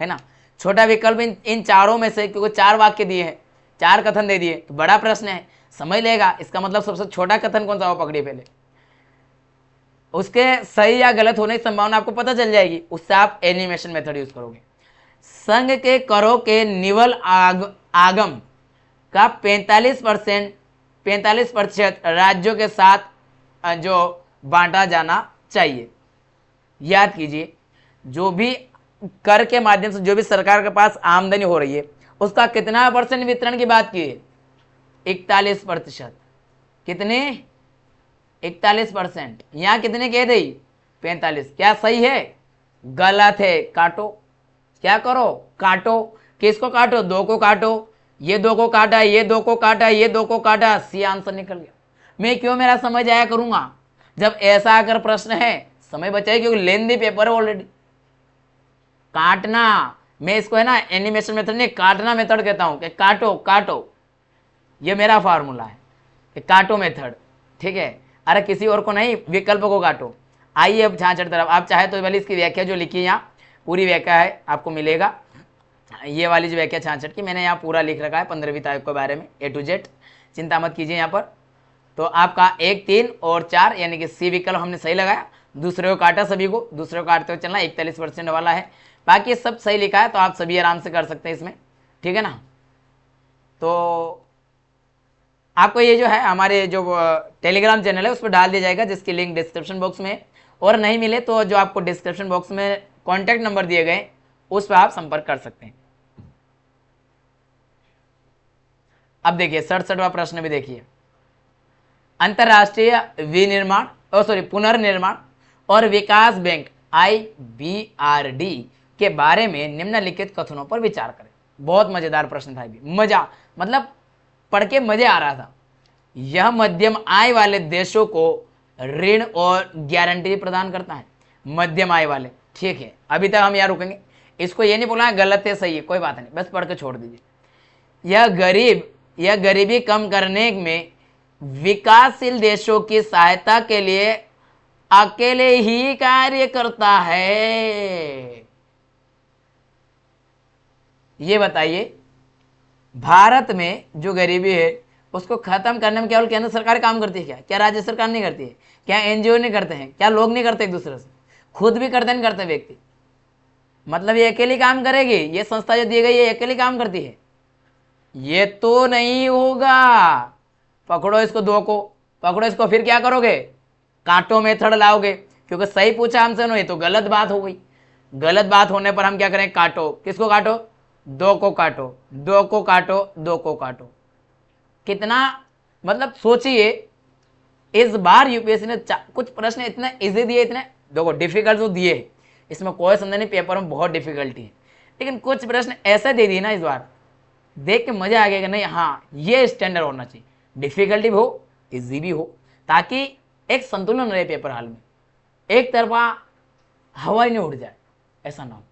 है ना। छोटा विकल्प इन चारों में से, क्योंकि 4 वाक्य दिए हैं, 4 कथन दे दिए, तो बड़ा प्रश्न है, समझ लेगा, इसका मतलब सबसे छोटा कथन कौन सा वो पकड़िए पहले, उसके सही या गलत होने की संभावना आपको पता चल जाएगी, उससे आप एलिमिनेशन मेथड यूज करोगे। संघ के करों के निवल आगम का 45% राज्यों के साथ जो बांटा जाना चाहिए। याद कीजिए, जो भी कर के माध्यम से जो भी सरकार के पास आमदनी हो रही है उसका कितना % वितरण की बात की है, 41%। कितने, 41%। यहाँ कितने कह दी, 45। क्या सही है, गलत है, काटो, क्या करो, काटो। किसको काटो, 2 को काटो, ये 2 को काटा, ये 2 को काटा, ये 2 को काटा, सी आंसर निकल गया। मैं क्यों मेरा समय जाया करूंगा, जब ऐसा अगर प्रश्न है समय बचाए, क्योंकि लेंदी पेपर है ऑलरेडी। काटना, मैं इसको है ना एनिमेशन मेथड नहीं, काटना मेथड कहता हूं कि काटो काटो, ये मेरा फार्मूला है कि काटो मेथड, ठीक है। अरे किसी और को नहीं, विकल्प को काटो। आइए अब 66 तरफ, आप चाहे तो वाली इसकी व्याख्या जो लिखी है यहाँ पूरी व्याख्या है, आपको मिलेगा। ये वाली जो व्याख्या 66 की मैंने यहाँ पूरा लिख रखा है 15वें वित्त आयोग के बारे में, A to Z, चिंता मत कीजिए यहाँ पर। तो आपका 1, 3 और 4 यानी कि सी विकल्प हमने सही लगाया। दूसरे को काटा, सभी को दूसरे को काटते हुए चलना, 41% वाला है, बाकी सब सही लिखा है, तो आप सभी आराम से कर सकते हैं इसमें, ठीक है ना। तो आपको ये जो है हमारे जो टेलीग्राम चैनल है उस पर डाल दिया जाएगा, जिसकी लिंक डिस्क्रिप्शन बॉक्स में, और नहीं मिले तो जो आपको डिस्क्रिप्शन बॉक्स में कॉन्टैक्ट नंबर दिए गए उस पर आप संपर्क कर सकते हैं। अब देखिए 67वां प्रश्न भी देखिए, अंतरराष्ट्रीय विनिर्माण पुनर्निर्माण और विकास बैंक IBRD के बारे में निम्नलिखित कथनों पर विचार करें। बहुत मजेदार प्रश्न था, भी मजा मतलब पढ़ के मजे आ रहा था। यह मध्यम आय वाले देशों को ऋण और गारंटी प्रदान करता है। मध्यम आय वाले, ठीक है, अभी तक हम यहाँ रुकेंगे। इसको ये नहीं बोलना है गलत है सही है, कोई बात नहीं, बस पढ़ के छोड़ दीजिए। यह गरीबी कम करने में विकासशील देशों की सहायता के लिए अकेले ही कार्य करता है। ये बताइए, भारत में जो गरीबी है उसको खत्म करने में केवल केंद्र सरकार काम करती है क्या? क्या राज्य सरकार नहीं करती है? क्या NGO नहीं करते हैं? क्या लोग नहीं करते एक दूसरे से? खुद भी करते नहीं करते व्यक्ति? मतलब ये अकेली काम करेगी? ये संस्था जो दी गई है अकेली काम करती है? ये तो नहीं होगा। पकड़ो इसको, दो को पकड़ो इसको, फिर क्या करोगे? कांटो मेथड लाओगे, क्योंकि सही पूछा हमसे नहीं तो गलत बात हो गई। गलत बात होने पर हम क्या करें? काटो। किसको काटो? दो को काटो, दो को काटो, दो को काटो। कितना मतलब सोचिए, इस बार यूपीएससी ने कुछ प्रश्न इतने इजी दिए, इतने देखो डिफिकल्ट तो दिए, इसमें कोई संदेह नहीं, पेपर में बहुत डिफिकल्टी है, लेकिन कुछ प्रश्न ऐसे दे दिए ना इस बार, देख के मजा आ गया कि नहीं हाँ ये स्टैंडर्ड होना चाहिए, डिफिकल्टी भी हो इजी भी हो, ताकि एक संतुलन रहे पेपर हाल में, एक तरफा हवा ही नहीं उड़ जाए, ऐसा ना हो।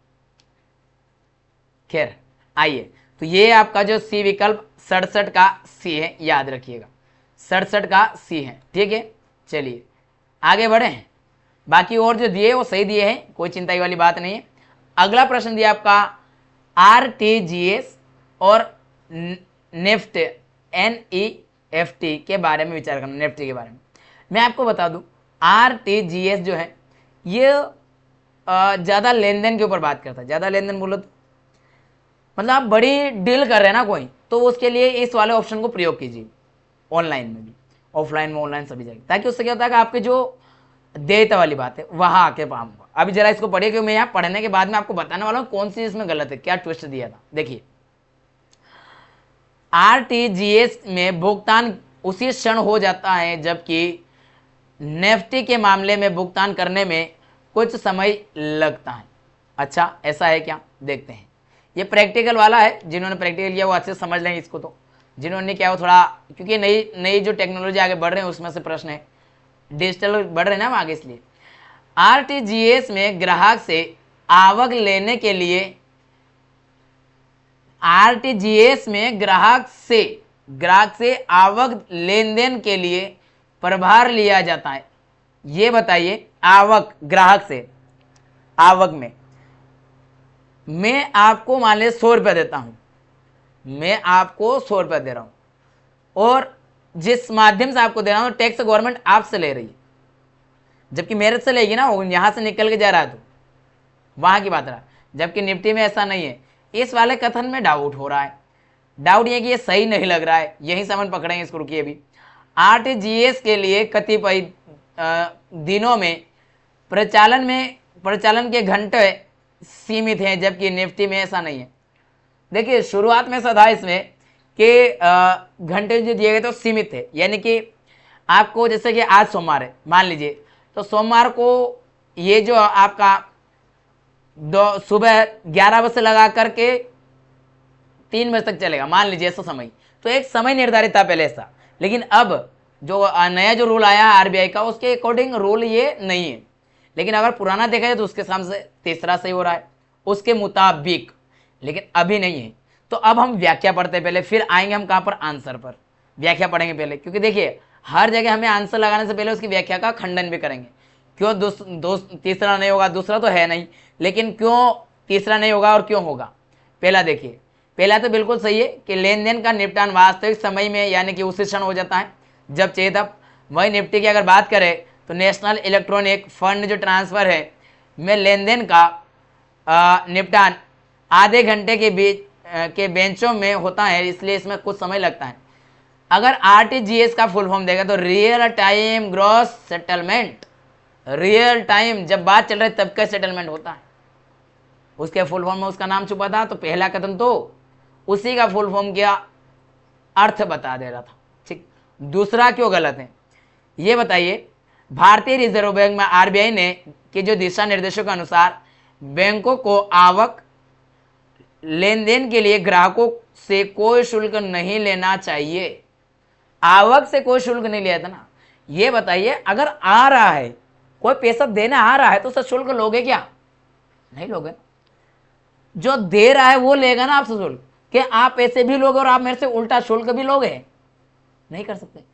खैर आइए, तो ये आपका जो सी विकल्प 67 का सी है, याद रखिएगा 67 का सी है, ठीक है। चलिए आगे बढ़े हैं, बाकी और जो दिए वो सही दिए हैं, कोई चिंता वाली बात नहीं है। अगला प्रश्न दिया आपका RTGS और नेफ्ट NEFT के बारे में विचार करना। नेफ्ट के बारे में मैं आपको बता दूं, RTGS जो है ये ज़्यादा लेन देन के ऊपर बात करता है। ज़्यादा लेन देन बोलो तो मतलब आप बड़ी डील कर रहे हैं ना कोई, तो उसके लिए इस वाले ऑप्शन को प्रयोग कीजिए, ऑनलाइन में भी, ऑफलाइन में, ऑनलाइन सभी जगह, ताकि उससे क्या होता है कि आपके जो देयता वाली बात है वहाँ आके पाऊंगा। अभी जरा इसको पढ़िए, क्योंकि मैं यहाँ पढ़ने के बाद में आपको बताने वाला हूँ कौन सी इसमें गलत है, क्या ट्विस्ट दिया था। देखिए RTGS में भुगतान उसी क्षण हो जाता है, जबकि नेफ्टी के मामले में भुगतान करने में कुछ समय लगता है। अच्छा ऐसा है क्या? देखते हैं। ये प्रैक्टिकल वाला है, जिन्होंने प्रैक्टिकल किया वो अच्छे से समझ लेंगे इसको, तो जिन्होंने किया वो थोड़ा, क्योंकि नई नई जो टेक्नोलॉजी आगे बढ़ रहे हैं उसमें से प्रश्न है, डिजिटल बढ़ रहे हैं ना आगे, इसलिए RTGS में ग्राहक से आवक लेने के लिए, RTGS में ग्राहक से आवक लेन देन के लिए प्रभार लिया जाता है। ये बताइए, आवक ग्राहक से, आवक में मैं आपको मान लीजिए 100 रुपये देता हूं, मैं आपको 100 रुपये दे रहा हूं, और जिस माध्यम से आपको दे रहा हूं टैक्स गवर्नमेंट आपसे ले रही है, जबकि मेरे से लेगी ना, वो यहां से निकल के जा रहा है तो वहां की बात रहा, जबकि निफ्टी में ऐसा नहीं है। इस वाले कथन में डाउट हो रहा है, डाउट ये कि ये सही नहीं लग रहा है, यही समझ पकड़ेंगे इसको, रुकिए भी। RTGS के लिए कतिपय दिनों में प्रचालन के घंटे सीमित हैं, जबकि निफ्टी में ऐसा नहीं है। देखिए शुरुआत में ऐसा था इसमें कि घंटे जो दिए गए तो सीमित थे, यानी कि आपको जैसे कि आज सोमवार है मान लीजिए, तो सोमवार को ये जो आपका सुबह 11 बजे से लगा करके 3 बजे तक चलेगा, मान लीजिए ऐसा समय, तो एक समय निर्धारित था पहले ऐसा। लेकिन अब जो नया जो रूल आया RBI का, उसके अकॉर्डिंग रूल ये नहीं है, लेकिन अगर पुराना देखा जाए तो उसके सामने तीसरा सही हो रहा है उसके मुताबिक, लेकिन अभी नहीं है। तो अब हम व्याख्या पढ़ते हैं पहले, फिर आएंगे हम कहाँ पर? आंसर पर। व्याख्या पढ़ेंगे पहले, क्योंकि देखिए हर जगह हमें आंसर लगाने से पहले उसकी व्याख्या का खंडन भी करेंगे। क्यों तीसरा नहीं होगा? दूसरा तो है नहीं, लेकिन क्यों तीसरा नहीं होगा और क्यों होगा? पहला देखिए, पहला तो बिल्कुल सही है कि लेन देन का निपटान वास्तविक समय में यानी कि उसी क्षण हो जाता है जब चाहिए तब। वही निफ्टी की अगर बात करें तो नेशनल इलेक्ट्रॉनिक फंड जो ट्रांसफ़र है में लेन देन का निपटान आधे घंटे के बीच के बेंचों में होता है, इसलिए इसमें कुछ समय लगता है। अगर RTGS का फुल फॉर्म देगा तो real time gross settlement, real time जब बात चल रही है तब का सेटलमेंट होता है, उसके फुल फॉर्म में उसका नाम छुपा था। तो पहला कथन तो उसी का फुल फॉर्म किया अर्थ बता दे रहा था। ठीक, दूसरा क्यों गलत है ये बताइए। भारतीय रिजर्व बैंक में आरबीआई ने के जो दिशा निर्देशों के अनुसार बैंकों को आवक लेन देन के लिए ग्राहकों से कोई शुल्क नहीं लेना चाहिए। आवक से कोई शुल्क नहीं लिया था ना। ये बताइए, अगर आ रहा है कोई पैसा देने आ रहा है तो उससे शुल्क लोगे क्या? नहीं लोगे। जो दे रहा है वो लेगा ना आपसे शुल्क। कि आप पैसे भी लोगे और आप मेरे से उल्टा शुल्क भी लोगे? नहीं कर सकते।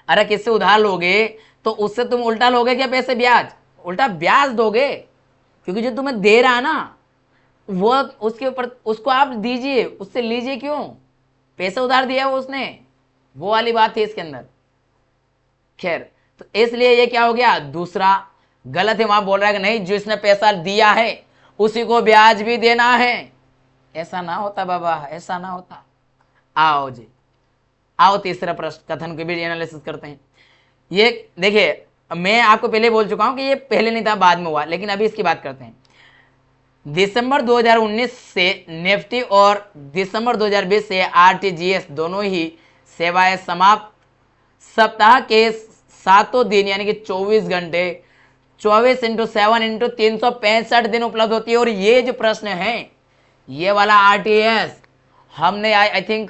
अरे किससे उधार लोगे तो उससे तुम उल्टा लोगे क्या पैसे? ब्याज, उल्टा ब्याज दोगे, क्योंकि जो तुम्हें दे रहा है ना वो उसके ऊपर उसको आप दीजिए, उससे लीजिए क्यों? पैसे उधार दिया वो उसने, वो वाली बात थी इसके अंदर। खैर, तो इसलिए ये क्या हो गया? दूसरा गलत है। वहां बोल रहा है कि नहीं, जिसने पैसा दिया है उसी को ब्याज भी देना है। ऐसा ना होता बाबा, ऐसा ना होता। आओ जी, आओ तीसरा प्रश्न कथन को भी एनालिसिस करते हैं। ये देखिए, मैं आपको पहले बोल चुका हूं कि ये पहले नहीं था, बाद में हुआ, लेकिन अभी इसकी बात करते हैं। दिसंबर 2019 से नेफ्टी और दिसंबर 2020 से आरटीजीएस दोनों ही सेवाएं समाप्त। सप्ताह के 7 दिन यानी कि 24 घंटे 24 × 7 × 365 दिन उपलब्ध होती है। और ये जो प्रश्न है ये वाला आरटीएस हमने आई थिंक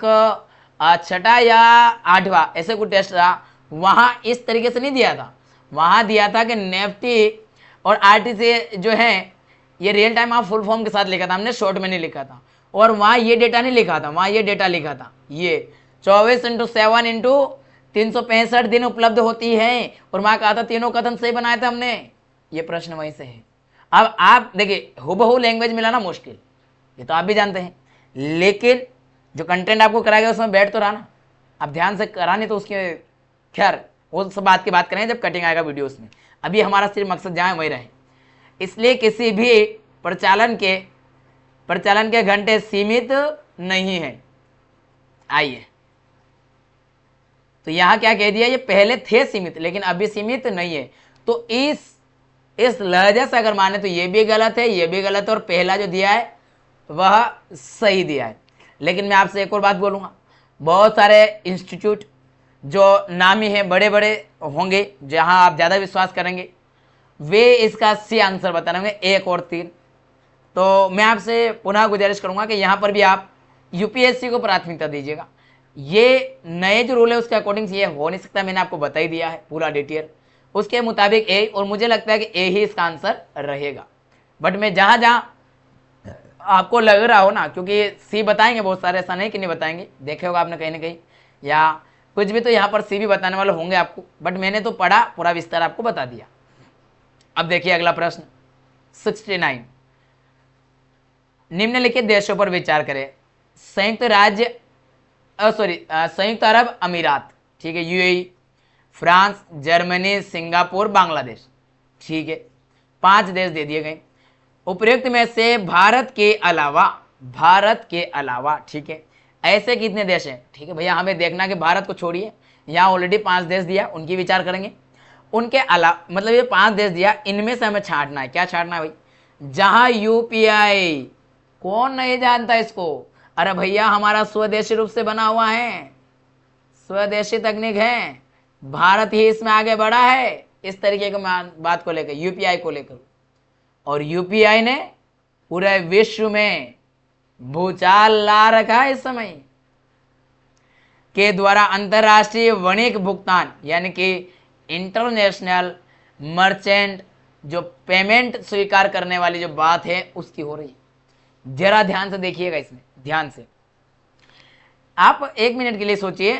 छठा या 8वां ऐसे कुछ टेस्ट था, वहां इस तरीके से नहीं दिया था। वहां दिया था कि नेफ्टी और आरटीसी जो है ये रियल टाइम आप फुल फॉर्म के साथ लिखा था, हमने शॉर्ट में नहीं लिखा था। और वहां ये डेटा नहीं लिखा था, वहां ये डेटा लिखा था, ये 24 × 7 × 365 दिन उपलब्ध होती है। और वहां कहा था तीनों कथन सही बनाए थे हमने। ये प्रश्न वहीं से है। अब आप देखिए, हुबहू लैंग्वेज मिलाना मुश्किल, ये तो आप भी जानते हैं, लेकिन जो कंटेंट आपको कराया गया उसमें बैठ तो रहा ना। आप ध्यान से करा नहीं तो उसके खैर वो सब बात की बात करेंगे जब कटिंग आएगा वीडियोस में। अभी हमारा सिर्फ मकसद जहाँ वही रहे। इसलिए किसी भी प्रचालन के घंटे सीमित नहीं है। आइए, तो यहां क्या कह दिया, ये पहले थे सीमित लेकिन अभी सीमित नहीं है। तो इस लहजे से अगर माने तो ये भी गलत है, ये भी गलत है, और पहला जो दिया है वह सही दिया है। लेकिन मैं आपसे एक और बात बोलूंगा, बहुत सारे इंस्टीट्यूट जो नामी है, बड़े बड़े होंगे, जहां आप ज्यादा विश्वास करेंगे, वे इसका सी आंसर बता रहे होंगे 1 और 3। तो मैं आपसे पुनः गुजारिश करूंगा कि यहाँ पर भी आप यूपीएससी को प्राथमिकता दीजिएगा। ये नए जो रूल है उसके अकॉर्डिंग ये हो नहीं सकता, मैंने आपको बता ही दिया है पूरा डिटेल उसके मुताबिक ए, और मुझे लगता है कि ए ही इसका आंसर रहेगा। बट मैं जहाँ जहाँ आपको लग रहा हो ना, क्योंकि सी बताएंगे बहुत सारे, ऐसा नहीं कि नहीं बताएंगे, देखे होगा आपने कहीं ना कहीं या कुछ भी, तो यहाँ पर सी भी बताने वाले होंगे आपको, बट मैंने तो पढ़ा, पूरा विस्तार आपको बता दिया। अब देखिए अगला प्रश्न 69, निम्नलिखित देशों पर विचार करें। संयुक्त अरब अमीरात, ठीक है, UAE, France, Germany, Singapore, Bangladesh, ठीक है, 5 देश दे दिए गए। उपयुक्त में से भारत के अलावा, ठीक है, ऐसे कितने देश हैं? ठीक है भैया, हमें देखना कि भारत को छोड़िए, यहाँ ऑलरेडी 5 देश दिया, उनकी विचार करेंगे। उनके अलावा मतलब ये 5 देश दिया, इनमें से हमें छांटना है। क्या छांटना है भाई? जहां यूपीआई, कौन नहीं जानता इसको? अरे भैया हमारा स्वदेशी रूप से बना हुआ है, स्वदेशी तकनीक है, भारत ही इसमें आगे बढ़ा है इस तरीके की बात को लेकर, यूपीआई को लेकर। और यूपीआई ने पूरे विश्व में भूचाल ला रखा है इस समय के द्वारा अंतरराष्ट्रीय वाणिज्य भुगतान यानी कि इंटरनेशनल मर्चेंट जो पेमेंट स्वीकार करने वाली जो बात है उसकी हो रही है। जरा ध्यान से देखिएगा, इसमें ध्यान से आप 1 मिनट के लिए सोचिए।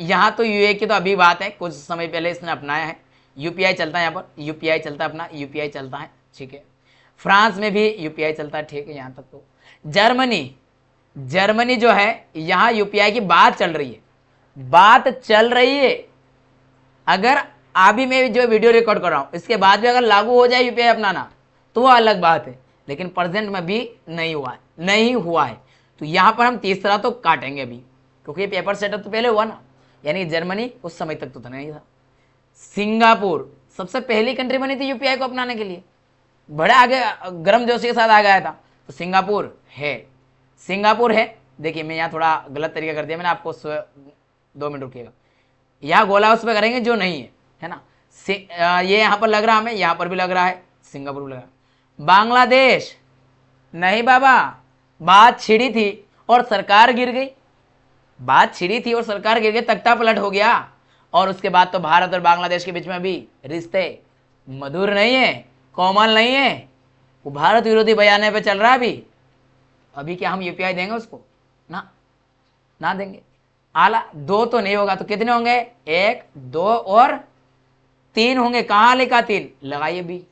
यहाँ तो यूए की तो अभी बात है, कुछ समय पहले इसने अपनाया है, यूपीआई चलता है, यहाँ पर यूपीआई चलता है, अपना यूपीआई चलता है, ठीक है। फ्रांस में भी यूपीआई चलता है, ठीक है, यहाँ तक तो। जर्मनी जो है, यहाँ यूपीआई की बात चल रही है, अगर अभी मैं जो वीडियो रिकॉर्ड कर रहा हूँ इसके बाद भी अगर लागू हो जाए यूपीआई अपनाना तो वो अलग बात है, लेकिन प्रेजेंट में भी नहीं हुआ है। तो यहाँ पर हम तीसरा तो काटेंगे अभी, क्योंकि पेपर सेटअप तो पहले हुआ ना, यानी जर्मनी उस समय तक तो नहीं था। सिंगापुर सबसे पहली कंट्री बनी थी यूपीआई को अपनाने के लिए, बड़े आगे गर्म जोशी के साथ आ गया था, तो सिंगापुर है, देखिए मैं यहाँ थोड़ा गलत तरीका कर दिया मैंने आपको, 2 मिनट रुकिएगा। यहाँ गोला उस पर करेंगे जो नहीं है ना। ये यहाँ पर लग रहा हमें, यहाँ पर भी लग रहा है, सिंगापुर भी लग रहा है। बांग्लादेश नहीं बाबा, बात छिड़ी थी और सरकार गिर गई, बात छिड़ी थी और सरकार गिर गई, तख्ता पलट हो गया। और उसके बाद तो भारत और बांग्लादेश के बीच में भी रिश्ते मधुर नहीं है, कोमल नहीं है, वो भारत विरोधी बयाने पे चल रहा है अभी। अभी क्या हम यूपीआई देंगे उसको? ना देंगे। आला 2 तो नहीं होगा तो कितने होंगे? 1 2 और 3 होंगे। कहां लिखा 3? लगाइए बी।